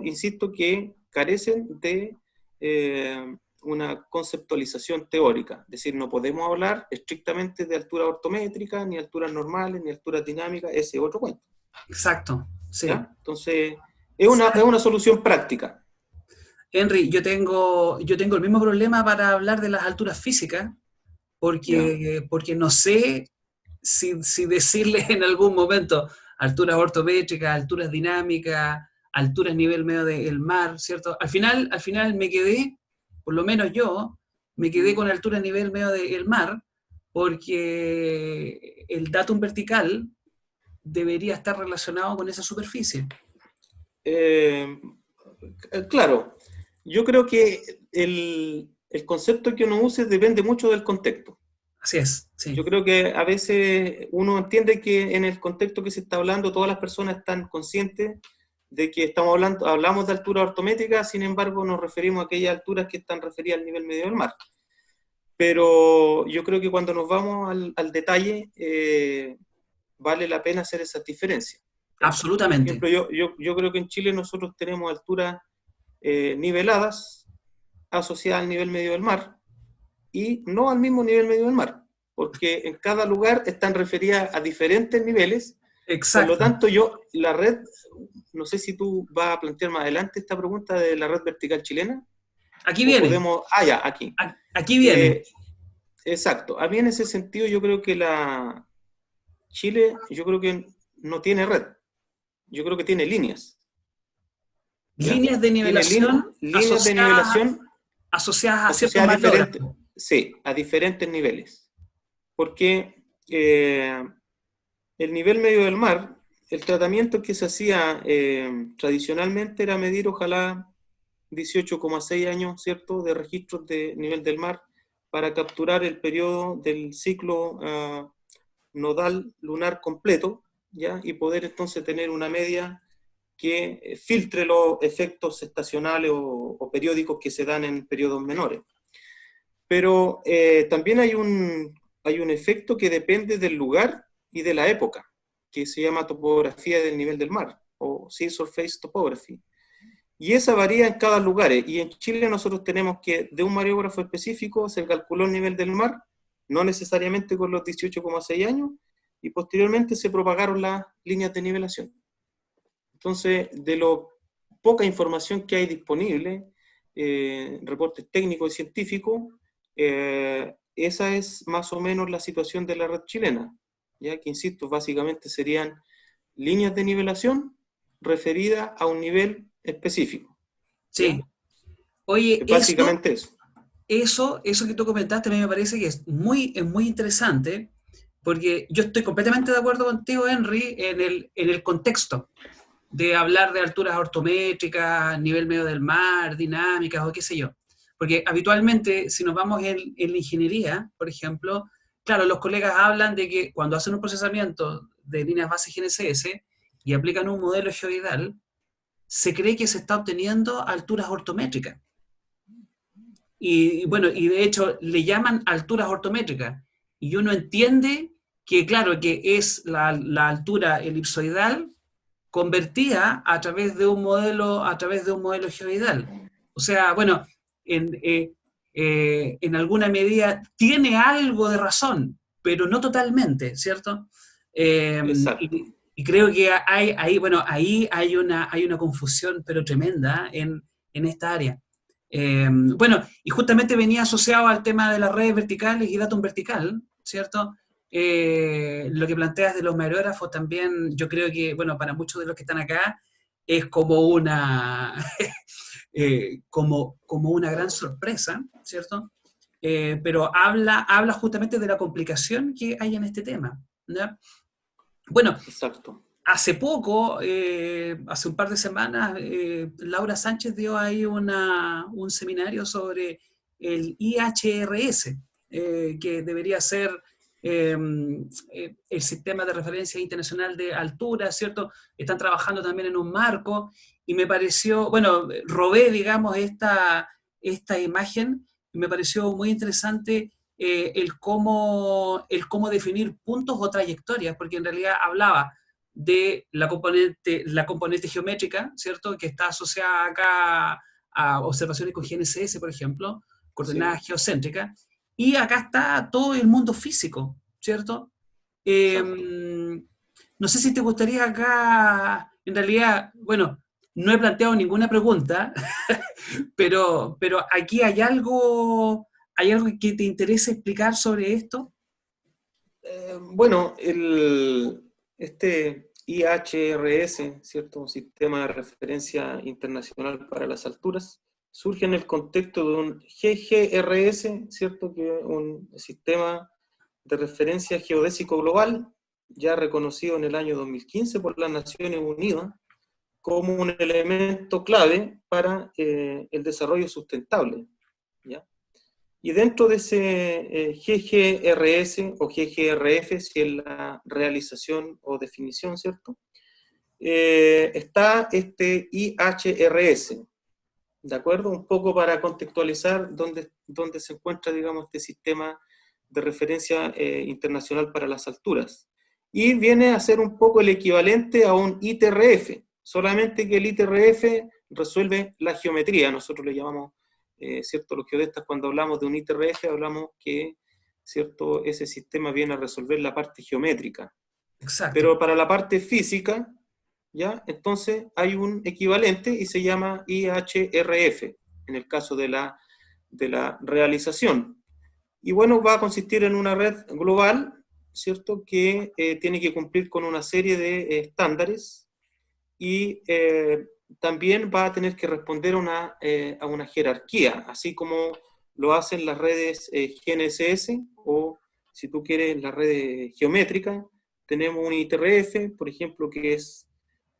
insisto que carecen de una conceptualización teórica, es decir, no podemos hablar estrictamente de altura ortométrica, ni alturas normales, ni alturas dinámicas, ese es otro cuento, exacto, sí. ¿ya? Entonces, es una solución práctica. Henry, yo tengo el mismo problema para hablar de las alturas físicas, ¿Ya? porque no sé si decirle en algún momento alturas ortométricas, alturas dinámicas, alturas nivel medio del mar, ¿cierto? Al final me quedé, por lo menos yo, me quedé con altura nivel medio del mar, porque el datum vertical debería estar relacionado con esa superficie. Eh, claro, yo creo que el concepto que uno use depende mucho del contexto. Así es, sí. Yo creo que a veces uno entiende que en el contexto que se está hablando todas las personas están conscientes de que hablamos de altura ortométrica, sin embargo nos referimos a aquellas alturas que están referidas al nivel medio del mar. Pero yo creo que cuando nos vamos al detalle, vale la pena hacer esas diferencias, ¿ya? Por Absolutamente. ejemplo, yo creo que en Chile nosotros tenemos alturas niveladas asociadas al nivel medio del mar y no al mismo nivel medio del mar, porque en cada lugar están referidas a diferentes niveles. Por lo Exacto. tanto, la red, no sé si tú vas a plantear más adelante esta pregunta de la red vertical chilena, Aquí o viene, podemos, ya, aquí. aquí viene. Eh, exacto, a mí en ese sentido yo creo que Chile, yo creo que no tiene red, yo creo que tiene líneas, ¿ya? Líneas de Tiene nivelación líneas de nivelación asociadas a ciertos asociadas a diferentes, magnógrafos. sí, a diferentes niveles, porque el nivel medio del mar, el tratamiento que se hacía tradicionalmente era medir ojalá 18,6 años, ¿cierto?, de registros de nivel del mar para capturar el periodo del ciclo nodal lunar completo, ¿ya? Y poder entonces tener una media que filtre los efectos estacionales o periódicos que se dan en periodos menores. Pero también hay un efecto que depende del lugar y de la época, que se llama topografía del nivel del mar, o Sea Surface Topography. Y esa varía en cada lugar. Y en Chile nosotros tenemos que de un mareógrafo específico se calculó el nivel del mar, no necesariamente con los 18,6 años, y posteriormente se propagaron las líneas de nivelación. Entonces, de lo poca información que hay disponible, reportes técnicos y científicos, esa es más o menos la situación de la red chilena, ya que, insisto, básicamente serían líneas de nivelación referidas a un nivel específico, Sí. ¿ya? Oye, Es básicamente eso. eso que tú comentaste a mí me parece que es muy interesante, porque yo estoy completamente de acuerdo contigo, Henry, en el contexto. de hablar de alturas ortométricas, nivel medio del mar, dinámicas o qué sé yo. Porque habitualmente, si nos vamos en la ingeniería, por ejemplo, claro, los colegas hablan de que cuando hacen un procesamiento de líneas base GNSS y aplican un modelo geoidal, se cree que se está obteniendo alturas ortométricas. Y bueno, y de hecho le llaman alturas ortométricas. Y uno entiende que, claro, que es la altura elipsoidal convertida a través de un modelo geoidal. O sea, bueno, en alguna medida tiene algo de razón, pero no totalmente, ¿cierto? Exacto, Y creo que ahí hay una confusión, pero tremenda en esta área. Bueno, y justamente venía asociado al tema de las redes verticales y datum vertical, ¿cierto? Lo que planteas de los mareógrafos también, yo creo que, bueno, para muchos de los que están acá, es como como una gran sorpresa, ¿cierto? Pero habla justamente de la complicación que hay en este tema, ¿ya? Bueno, exacto. hace poco, hace un par de semanas, Laura Sánchez dio ahí un seminario sobre el IHRS, que debería ser el sistema de referencia internacional de altura, ¿cierto? Están trabajando también en un marco y me pareció, bueno, robé, digamos, esta imagen y me pareció muy interesante el cómo definir puntos o trayectorias, porque en realidad hablaba de la componente geométrica, ¿cierto? Que está asociada acá a observaciones con GNSS, por ejemplo, Sí, coordenadas geocéntricas, y acá está todo el mundo físico, ¿cierto? exacto. No sé si te gustaría acá, en realidad, bueno, no he planteado ninguna pregunta, pero aquí hay algo que te interese explicar sobre esto. Bueno, este IHRS, ¿cierto? Un sistema de referencia internacional para las alturas, surge en el contexto de un GGRS, ¿cierto? Que es un sistema de referencia geodésico global, ya reconocido en el año 2015 por las Naciones Unidas como un elemento clave para el desarrollo sustentable, ¿ya? Y dentro de ese GGRS o GGRF, si es la realización o definición, ¿cierto? Está este IHRS, ¿de acuerdo? Un poco para contextualizar dónde se encuentra, digamos, este sistema de referencia internacional para las alturas. Y viene a ser un poco el equivalente a un ITRF, solamente que el ITRF resuelve la geometría, nosotros le llamamos, ¿cierto? Los geodestas cuando hablamos de un ITRF hablamos que, ¿cierto? Ese sistema viene a resolver la parte geométrica. Exacto. Pero para la parte física, ¿ya? Entonces hay un equivalente y se llama IHRF, en el caso de la realización. Y bueno, va a consistir en una red global, ¿cierto? Que tiene que cumplir con una serie de estándares y también va a tener que responder a una jerarquía, así como lo hacen las redes GNSS o, si tú quieres, las redes geométricas. Tenemos un ITRF, por ejemplo, que es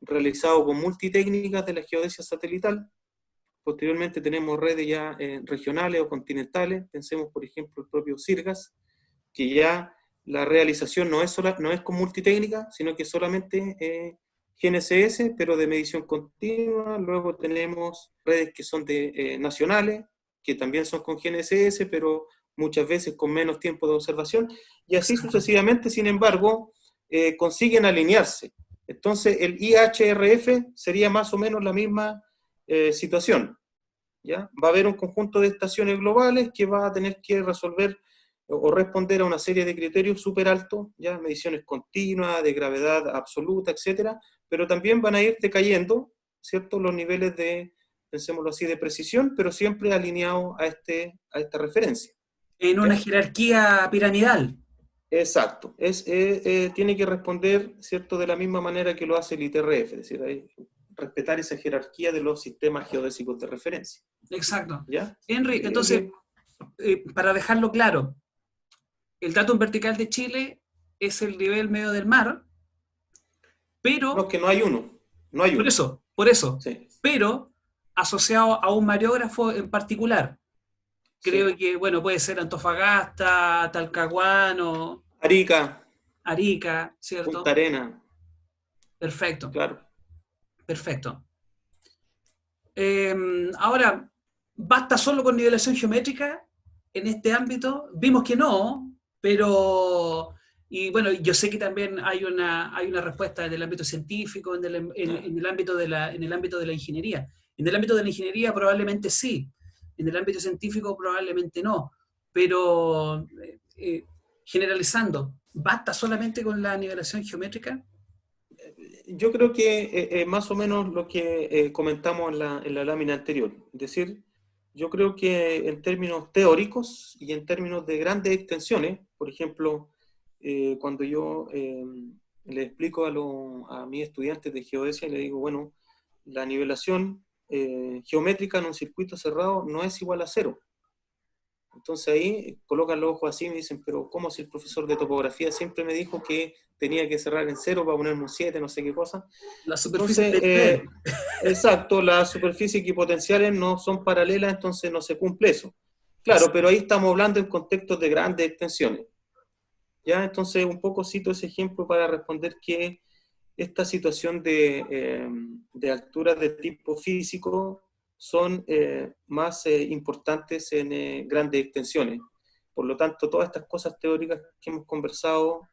realizado con multitécnicas de la geodesia satelital. Posteriormente tenemos redes ya regionales o continentales. Pensemos, por ejemplo, el propio CIRGAS, que ya la realización no es con multitécnica, sino que solamente GNSS, pero de medición continua. Luego tenemos redes que son nacionales, que también son con GNSS, pero muchas veces con menos tiempo de observación. Y así Exacto. sucesivamente, sin embargo, consiguen alinearse. Entonces, el IHRF sería más o menos la misma situación. ¿Ya? Va a haber un conjunto de estaciones globales que va a tener que resolver o responder a una serie de criterios súper altos, ya mediciones continuas, de gravedad absoluta, etcétera, pero también van a ir decayendo, ¿cierto? Los niveles de, pensémoslo así, de precisión, pero siempre alineados a esta referencia, En una ¿ya? jerarquía piramidal. Exacto. Tiene que responder, ¿cierto?, de la misma manera que lo hace el ITRF, es decir, respetar esa jerarquía de los sistemas geodésicos de referencia, Exacto. ¿ya? Henry, entonces, para dejarlo claro, el datum vertical de Chile es el nivel medio del mar, No, pero es que no hay uno. no ayuda. Por eso. Sí, Pero asociado a un mareógrafo en particular. sí. Creo que, bueno, puede ser Antofagasta, Talcahuano, Arica, Arica, Punta ¿cierto? Arena, Perfecto, claro. perfecto. Ahora, ¿basta solo con nivelación geométrica en este ámbito? Vimos que no, pero, y bueno, yo sé que también hay una respuesta en el ámbito científico, en el ámbito en el ámbito de la ingeniería. En el ámbito de la ingeniería probablemente sí, en el ámbito científico probablemente no, pero generalizando, ¿basta solamente con la nivelación geométrica? Yo creo que más o menos lo que comentamos en la lámina anterior. Es decir, yo creo que en términos teóricos y en términos de grandes extensiones, por ejemplo, cuando yo le explico a mis estudiantes de geodesia, le digo, bueno, la nivelación geométrica en un circuito cerrado no es igual a cero. Entonces ahí colocan los ojos así y me dicen, pero ¿cómo si el profesor de topografía siempre me dijo que tenía que cerrar en cero para ponerme un 7, no sé qué cosa? La superficie Entonces, de nivel. exacto, las superficies equipotenciales no son paralelas, entonces no se cumple eso. Claro, pero Exacto. ahí estamos hablando en contextos de grandes extensiones. ¿Ya? Entonces, un poco cito ese ejemplo para responder que esta situación de alturas de tipo físico son más importantes en grandes extensiones. Por lo tanto, todas estas cosas teóricas que hemos conversado,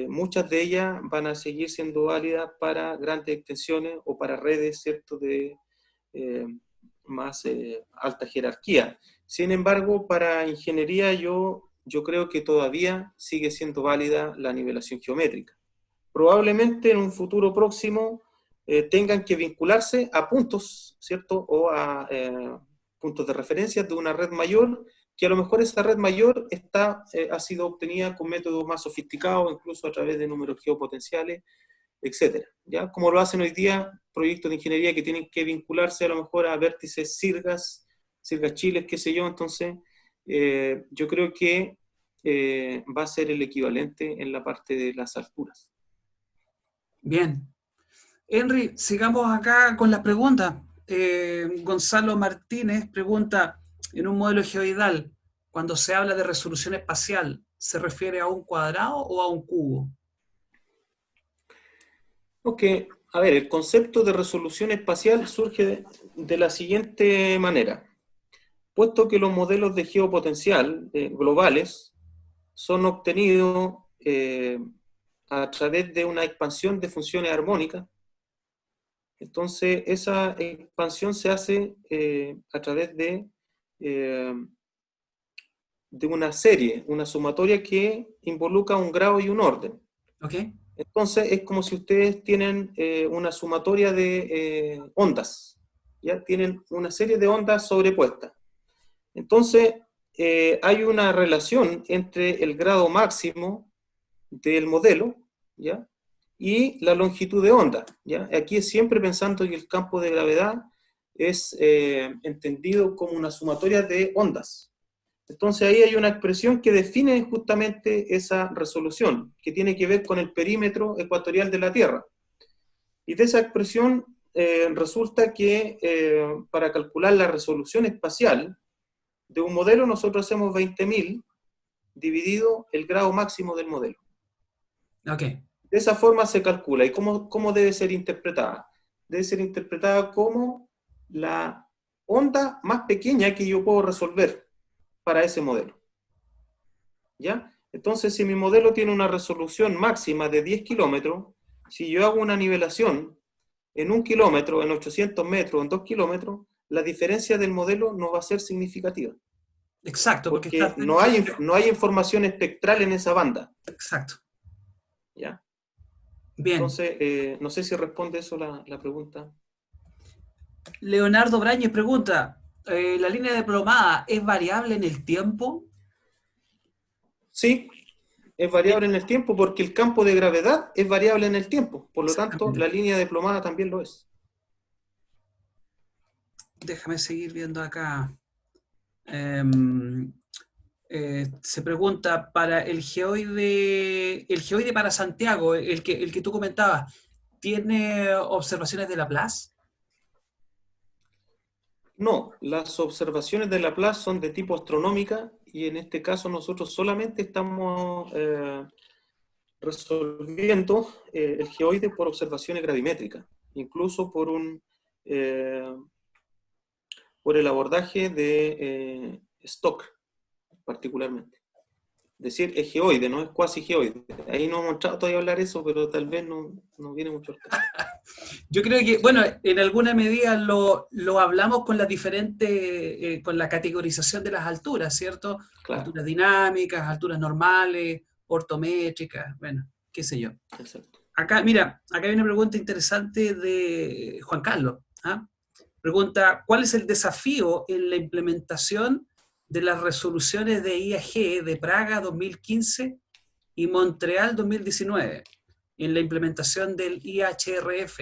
muchas de ellas van a seguir siendo válidas para grandes extensiones o para redes, ¿cierto?, de eh, más alta jerarquía. Sin embargo, para ingeniería yo creo que todavía sigue siendo válida la nivelación geométrica. Probablemente en un futuro próximo tengan que vincularse a puntos, ¿cierto? O a puntos de referencia de una red mayor, que a lo mejor esa red mayor ha sido obtenida con métodos más sofisticados, incluso a través de números geopotenciales, etcétera. ¿Ya? Como lo hacen hoy día proyectos de ingeniería que tienen que vincularse a lo mejor a vértices Sirgas Chiles, qué sé yo. Entonces, yo creo que va a ser el equivalente en la parte de las alturas. Bien. Henry, sigamos acá con las preguntas. Gonzalo Martínez pregunta, en un modelo geoidal, cuando se habla de resolución espacial, ¿se refiere a un cuadrado o a un cubo? Ok, a ver, el concepto de resolución espacial surge de la siguiente manera. Puesto que los modelos de geopotencial globales son obtenidos a través de una expansión de funciones armónicas, entonces esa expansión se hace a través eh, de una serie, una sumatoria que involucra un grado y un orden. ¿Ok? Entonces es como si ustedes tienen una sumatoria de ondas, ¿ya? Tienen una serie de ondas sobrepuestas. Entonces hay una relación entre el grado máximo del modelo, ¿ya? Y la longitud de onda, ¿ya? Aquí es siempre pensando que el campo de gravedad es entendido como una sumatoria de ondas. Entonces ahí hay una expresión que define justamente esa resolución, que tiene que ver con el perímetro ecuatorial de la Tierra. Y de esa expresión resulta que para calcular la resolución espacial de un modelo nosotros hacemos 20.000 dividido el grado máximo del modelo. Ok. De esa forma se calcula. ¿Y cómo debe ser interpretada? Debe ser interpretada como la onda más pequeña que yo puedo resolver para ese modelo. ¿Ya? Entonces, si mi modelo tiene una resolución máxima de 10 kilómetros, si yo hago una nivelación en 1 kilómetro, en 800 metros, en 2 kilómetros, la diferencia del modelo no va a ser significativa, Exacto, porque está porque no hay información espectral en esa banda. Exacto. ¿Ya? Bien. Entonces, no sé si responde eso la pregunta. Leonardo Brañez pregunta, ¿la línea de plomada es variable en el tiempo? Sí, es variable en el tiempo porque el campo de gravedad es variable en el tiempo. Por lo tanto, Exactamente. la línea de plomada también lo es. Déjame seguir viendo acá. Se pregunta para el geoide para Santiago, el que tú comentabas. tiene observaciones de Laplace? No, las observaciones de Laplace son de tipo astronómica y en este caso nosotros solamente estamos resolviendo el geoide por observaciones gravimétricas, incluso eh, por el abordaje de Stock particularmente. Es decir, es geoide, no es cuasi geoide. Ahí no hemos entrado todavía a hablar eso, pero tal vez no viene mucho al caso. Yo creo que, bueno, en alguna medida lo hablamos con las diferentes, con la categorización de las alturas, ¿cierto? Claro, Alturas dinámicas, alturas normales, ortométricas, bueno, qué sé yo. exacto. Acá, mira, acá hay una pregunta interesante de Juan Carlos. ¿Ah? Pregunta, ¿cuál es el desafío en la implementación de las resoluciones de IAG de Praga 2015 y Montreal 2019 en la implementación del IHRF,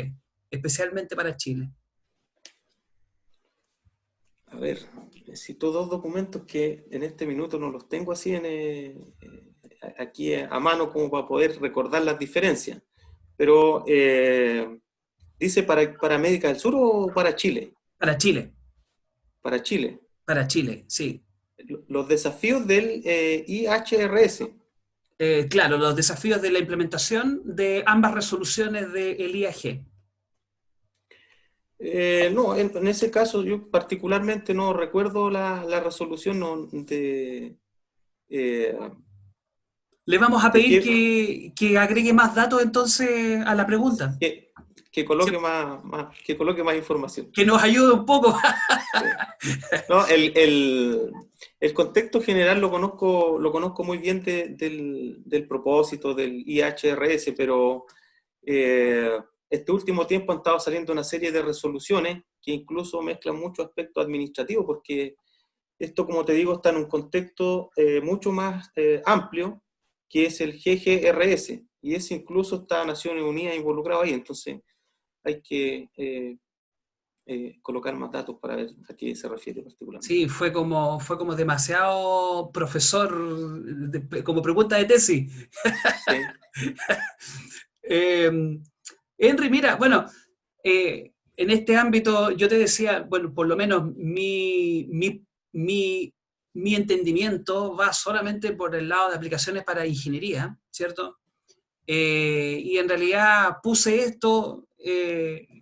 especialmente para Chile? A ver, necesito dos documentos que en este minuto no los tengo así aquí a mano como para poder recordar las diferencias. Pero, ¿dice para América del Sur o para Chile? Para Chile, Para Chile. sí. Los desafíos del IHRS. Claro, los desafíos de la implementación de ambas resoluciones del IAG. No, en ese caso yo particularmente no recuerdo la resolución eh, Le vamos a de pedir qué, que agregue más datos entonces a la pregunta, que, que ¿sí? coloque que coloque más información. Que nos ayude un poco. Sí. No, el contexto general lo conozco muy bien del propósito del IHRS, pero este último tiempo han estado saliendo una serie de resoluciones que incluso mezclan muchos aspectos administrativos, porque esto, como te digo, está en un contexto mucho más amplio, que es el GGRS, y ese incluso está Naciones Unidas involucrado ahí, entonces hay que colocar más datos para ver a qué se refiere particularmente. Sí, fue como demasiado profesor, como pregunta de tesis. Sí, Eh, Henry, mira, bueno, en este ámbito yo te decía, bueno, por lo menos mi entendimiento va solamente por el lado de aplicaciones para ingeniería, ¿cierto? Y en realidad puse esto,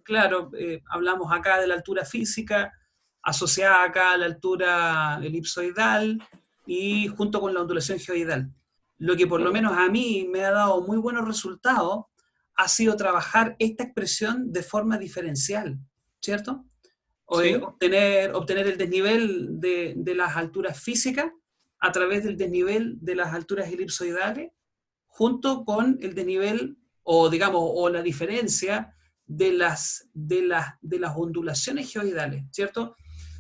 claro, hablamos acá de la altura física, asociada acá a la altura elipsoidal y junto con la ondulación geoidal. Lo que por lo claro. menos a mí me ha dado muy buenos resultados ha sido trabajar esta expresión de forma diferencial, ¿cierto? Sí, Obtener el desnivel de las alturas físicas a través del desnivel de las alturas elipsoidales junto con el desnivel o digamos o la diferencia de las ondulaciones geoidales, ¿cierto?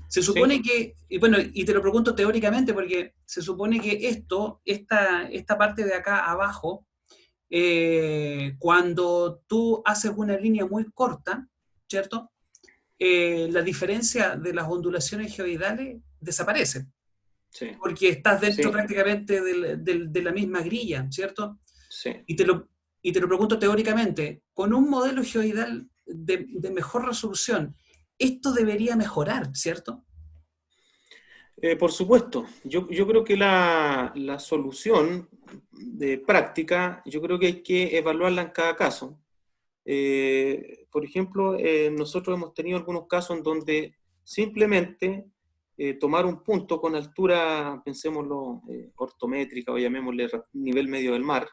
Se sí, supone que, y bueno, y te lo pregunto teóricamente porque se supone que esta parte de acá abajo, cuando tú haces una línea muy corta, ¿cierto? La diferencia de las ondulaciones geoidales desaparece, sí, porque estás dentro sí, prácticamente de la misma grilla, ¿cierto? sí. Y te lo pregunto teóricamente, con un modelo geoidal de mejor resolución, esto debería mejorar, ¿cierto? Por supuesto, yo creo que la solución de práctica, yo creo que hay que evaluarla en cada caso. Por ejemplo, nosotros hemos tenido algunos casos en donde simplemente tomar un punto con altura, pensémoslo, ortométrica o llamémosle nivel medio del mar,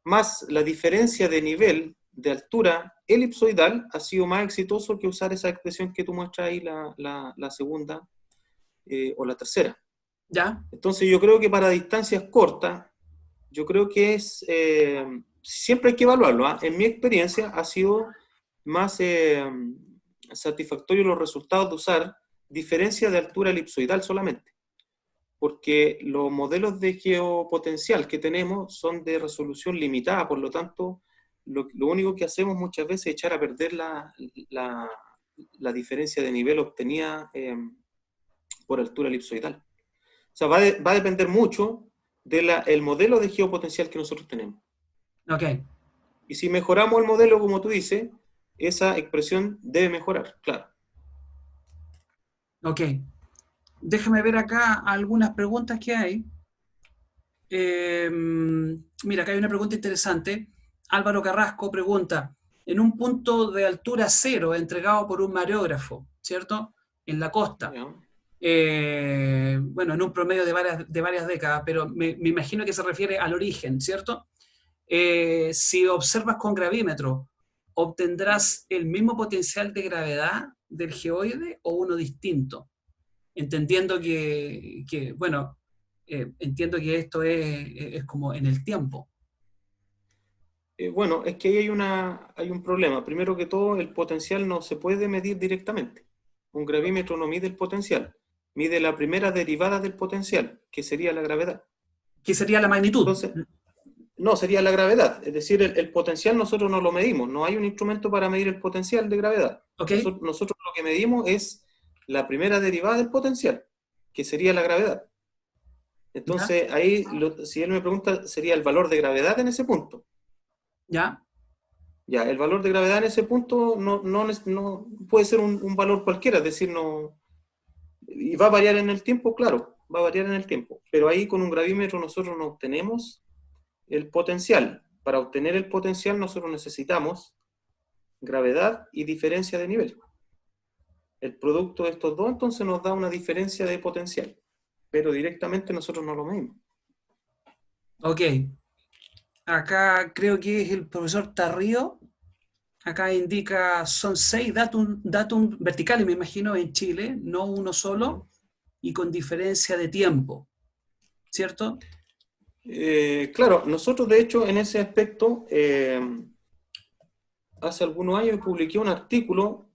más la diferencia de nivel de altura elipsoidal ha sido más exitoso que usar esa expresión que tú muestras ahí, la segunda o la tercera. ¿Ya? Entonces yo creo que para distancias cortas, yo creo que siempre hay que evaluarlo, ¿ah? En mi experiencia ha sido más satisfactorio los resultados de usar diferencia de altura elipsoidal solamente, porque los modelos de geopotencial que tenemos son de resolución limitada, por lo tanto, lo único que hacemos muchas veces es echar a perder la, la diferencia de nivel obtenida por altura elipsoidal. O sea, va a depender mucho del modelo de geopotencial que nosotros tenemos. Ok. Y si mejoramos el modelo, como tú dices, esa expresión debe mejorar, claro. Ok. Déjame ver acá algunas preguntas que hay. Mira, acá hay una pregunta interesante. Álvaro Carrasco pregunta, en un punto de altura cero entregado por un mareógrafo, ¿cierto? En la costa. ¿Ya? Bueno, en un promedio de varias décadas, pero me imagino que se refiere al origen, ¿cierto? Si observas con gravímetro, ¿obtendrás el mismo potencial de gravedad del geoide o uno distinto? Entendiendo bueno, entiendo que esto es como en el tiempo. Bueno, es que ahí hay un problema. Primero que todo, el potencial no se puede medir directamente. Un gravímetro no mide el potencial, mide la primera derivada del potencial, que sería la gravedad. ¿Qué sería la magnitud? Entonces, no, sería la gravedad. Es decir, el potencial nosotros no lo medimos. No hay un instrumento para medir el potencial de gravedad. ¿Ok? Nosotros lo que medimos es la primera derivada del potencial, que sería la gravedad. ¿Ya? Entonces, ahí, si él me pregunta, sería el valor de gravedad en ese punto. ¿Ya? Ya, el valor de gravedad en ese punto no puede ser un valor cualquiera, es decir, no. Y va a variar en el tiempo, claro, va a variar en el tiempo. Pero ahí con un gravímetro nosotros no obtenemos el potencial. Para obtener el potencial nosotros necesitamos gravedad y diferencia de nivel. El producto de estos dos entonces nos da una diferencia de potencial, pero directamente nosotros no lo medimos. Ok. Acá creo que es el profesor Tarrío. Acá indica, son 6 datum verticales, me imagino, en Chile, no uno ¿Ya? solo, y con diferencia de tiempo, ¿cierto? Claro, nosotros de hecho en ese aspecto, hace algunos años publiqué un artículo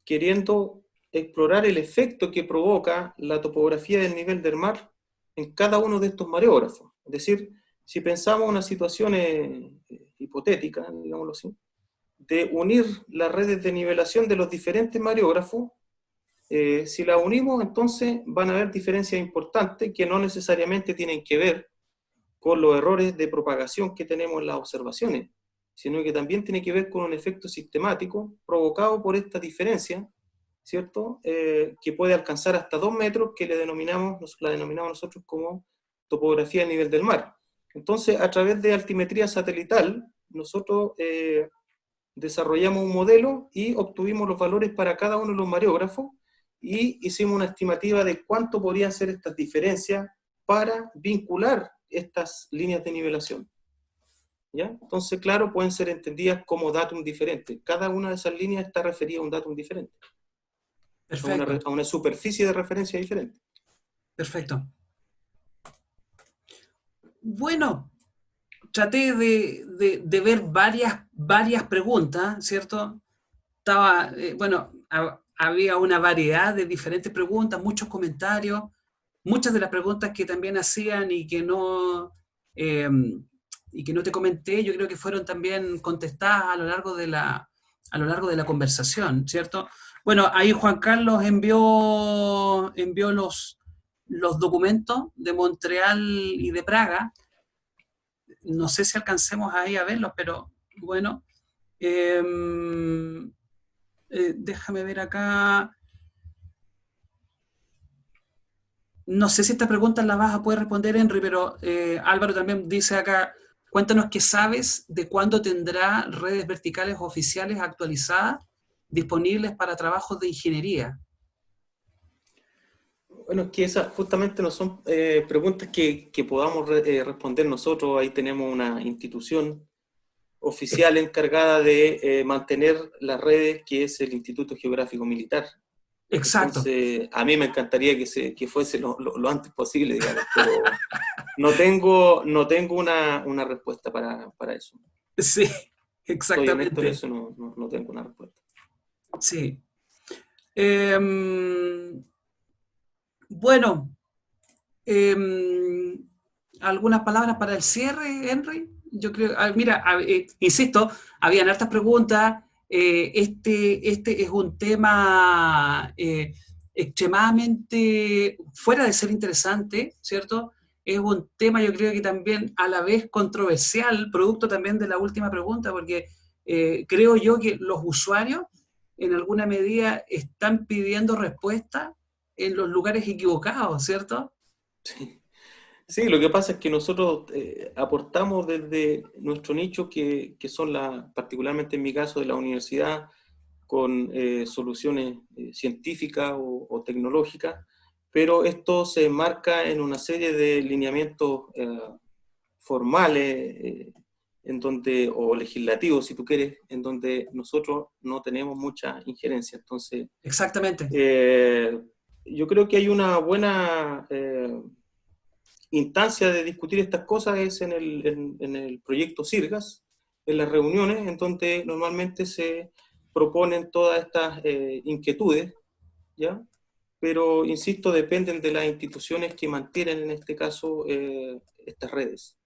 queriendo explorar el efecto que provoca la topografía del nivel del mar en cada uno de estos mareógrafos. Es decir, si pensamos una situación hipotética, digámoslo así, de unir las redes de nivelación de los diferentes mareógrafos, si las unimos, entonces van a haber diferencias importantes que no necesariamente tienen que ver con los errores de propagación que tenemos en las observaciones, sino que también tiene que ver con un efecto sistemático provocado por esta diferencia, ¿cierto? Que puede alcanzar hasta 2 metros, que la denominamos nosotros como topografía del nivel del mar. Entonces, a través de altimetría satelital, nosotros desarrollamos un modelo y obtuvimos los valores para cada uno de los mareógrafos y hicimos una estimativa de cuánto podrían ser estas diferencias para vincular estas líneas de nivelación. ¿Ya? Entonces, claro, pueden ser entendidas como datum diferentes. Cada una de esas líneas está referida a un datum diferente, Perfecto, a una superficie de referencia diferente. perfecto. Bueno, traté de ver varias preguntas, ¿cierto? Bueno, había una variedad de diferentes preguntas, muchos comentarios, muchas de las preguntas que también hacían eh, y que no te comenté, yo creo que fueron también contestadas a lo largo de la conversación, ¿cierto? Bueno, ahí Juan Carlos envió los documentos de Montreal y de Praga. No sé si alcancemos ahí a verlos, pero bueno. Eh, Déjame ver acá. No sé si esta pregunta la vas a poder responder, Henry, pero Álvaro también dice acá, cuéntanos qué sabes de cuándo tendrá redes verticales oficiales actualizadas disponibles para trabajos de ingeniería. Bueno, es que esas justamente no son preguntas que podamos responder nosotros. Ahí tenemos una institución oficial encargada de mantener las redes, que es el Instituto Geográfico Militar. Exacto. Entonces, a mí me encantaría que fuese lo antes posible, digamos, pero no tengo una respuesta para eso. Sí, Soy honesto en exactamente. eso, no tengo una respuesta. Sí. Em, bueno, em, ¿algunas palabras para el cierre, Henry? Yo creo, mira, insisto, habían hartas preguntas. Este es un tema extremadamente fuera de ser interesante, ¿cierto? es un tema, yo creo que también a la vez controversial, producto también de la última pregunta, porque creo yo que los usuarios en alguna medida están pidiendo respuesta en los lugares equivocados, ¿cierto? Sí. Sí, lo que pasa es que nosotros aportamos desde nuestro nicho, que son particularmente en mi caso de la universidad, con soluciones científicas o tecnológicas, pero esto se enmarca en una serie de lineamientos formales, o legislativos, si tú quieres, en donde nosotros no tenemos mucha injerencia. Entonces, Exactamente. yo creo que hay una buena instancia de discutir estas cosas es en el proyecto Sirgas, en las reuniones, en donde normalmente se proponen todas estas inquietudes, ¿ya? Pero, insisto, dependen de las instituciones que mantienen, en este caso, estas redes.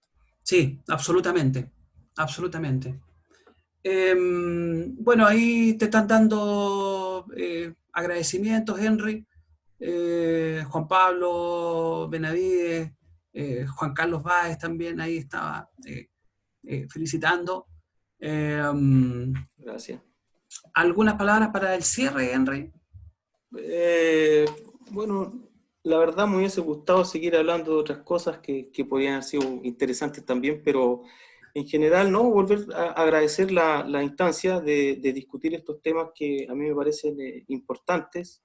Sí, absolutamente, absolutamente. Bueno, ahí te están dando agradecimientos, Henry, Juan Pablo Benavides, Juan Carlos Báez también ahí estaba felicitando. Gracias. ¿Algunas palabras para el cierre, Henry? Eh, bueno, la verdad me hubiese gustado seguir hablando de otras cosas que podrían haber sido interesantes también, pero en general, no, volver a agradecer la instancia de discutir estos temas que a mí me parecen importantes,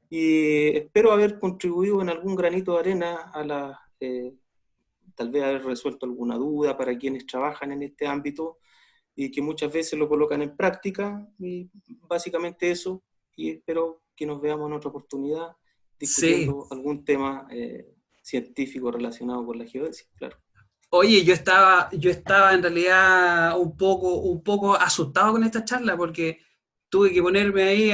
y espero haber contribuido en algún granito de arena tal vez haber resuelto alguna duda para quienes trabajan en este ámbito y que muchas veces lo colocan en práctica, y básicamente eso, y espero que nos veamos en otra oportunidad Sí. discutiendo algún tema científico relacionado con la geodesia, claro. Oye, yo estaba en realidad un poco asustado con esta charla porque tuve que ponerme ahí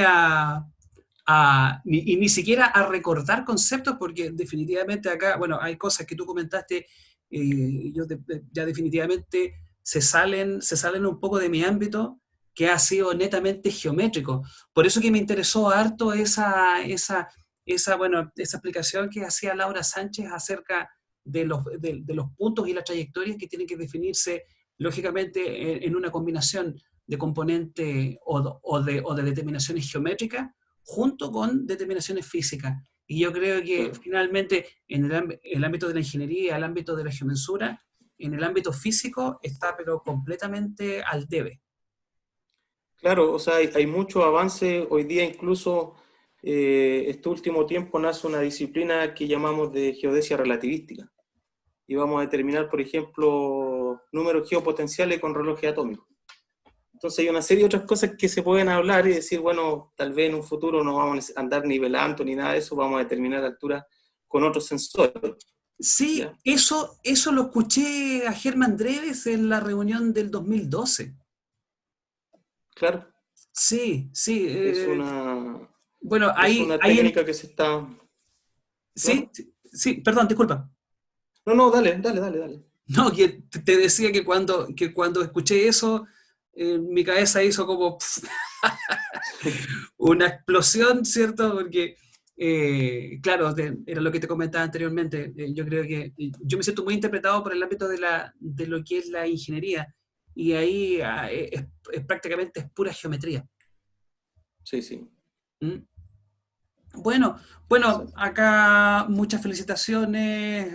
y ni siquiera a recordar conceptos porque definitivamente acá, bueno, hay cosas que tú comentaste y ya definitivamente se salen un poco de mi ámbito que ha sido netamente geométrico. Por eso que me interesó harto bueno, esa explicación que hacía Laura Sánchez acerca de los puntos y las trayectorias que tienen que definirse lógicamente en una combinación de componentes o de determinaciones geométricas junto con determinaciones físicas. Y yo creo que Claro. finalmente en el ámbito de la ingeniería, el ámbito de la geomensura, en el ámbito físico está pero completamente al debe. Claro, o sea, hay mucho avance hoy día, incluso este último tiempo nace una disciplina que llamamos de geodesia relativística, y vamos a determinar, por ejemplo, números geopotenciales con relojes atómicos. Entonces hay una serie de otras cosas que se pueden hablar y decir, bueno, tal vez en un futuro no vamos a andar nivelando ni nada de eso, vamos a determinar alturas con otros sensores, Sí, ¿ya? eso lo escuché a Germán Dreves en la reunión del 2012. Claro, Sí, sí. es una, Bueno, es una ahí técnica que se está... sí, Claro. sí, sí, perdón, disculpa. No, no, dale, dale, dale, dale. No, que te decía que cuando escuché eso, mi cabeza hizo como una explosión, ¿cierto? Porque, claro, era lo que te comentaba anteriormente. Yo creo que yo me siento muy interpretado por el ámbito de lo que es la ingeniería. Y ahí prácticamente es pura geometría. Sí, sí, ¿Mm? Bueno, bueno, exacto. acá muchas felicitaciones.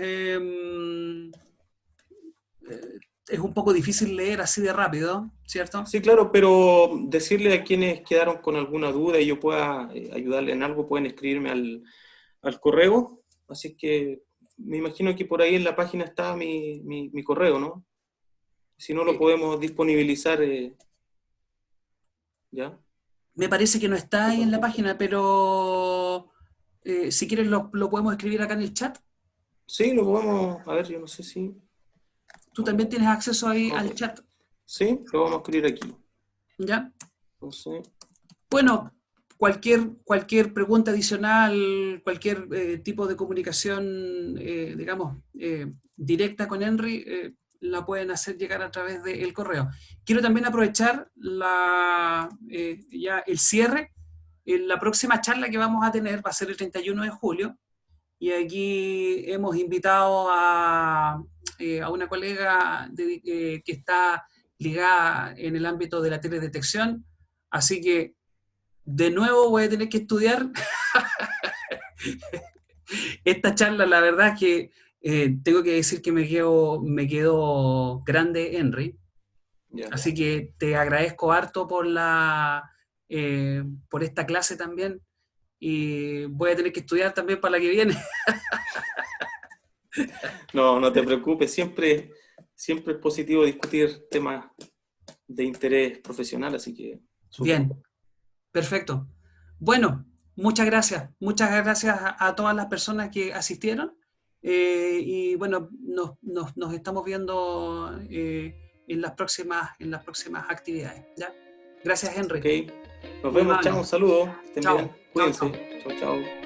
Es un poco difícil leer así de rápido, ¿cierto? Sí, claro, pero decirle a quienes quedaron con alguna duda y yo pueda ayudarle en algo, pueden escribirme al correo. Así que me imagino que por ahí en la página está mi correo, ¿no? Si no, lo Eh, podemos disponibilizar, ¿ya? Me parece que no está De ahí en la cualquier página, forma. pero si quieres lo podemos escribir acá en el chat. Sí, lo podemos, a ver, yo no sé si... Tú también tienes acceso ahí Ok. al chat, Sí, lo vamos a escribir aquí. ¿ya? Entonces, Bueno, cualquier pregunta adicional, cualquier tipo de comunicación, digamos, directa con Henry, la pueden hacer llegar a través del correo. Quiero también aprovechar ya el cierre. La próxima charla que vamos a tener va a ser el 31 de julio y aquí hemos invitado a una colega que está ligada en el ámbito de la teledetección, así que de nuevo voy a tener que estudiar esta charla. La verdad es que tengo que decir que me quedó grande, Henry. Ya. Así que te agradezco harto por esta clase también, y voy a tener que estudiar también para la que viene. No, no te preocupes, siempre es positivo discutir temas de interés profesional, así que súper. Bien, perfecto. Bueno, muchas gracias. Muchas gracias a todas las personas que asistieron. Y bueno, nos estamos viendo en las próximas actividades. ¿Ya? Gracias, Henry. Ok, nos Muy vemos, chao, amable. un saludo, estén bien, Chao, chao, cuídense, chao. chao, chao.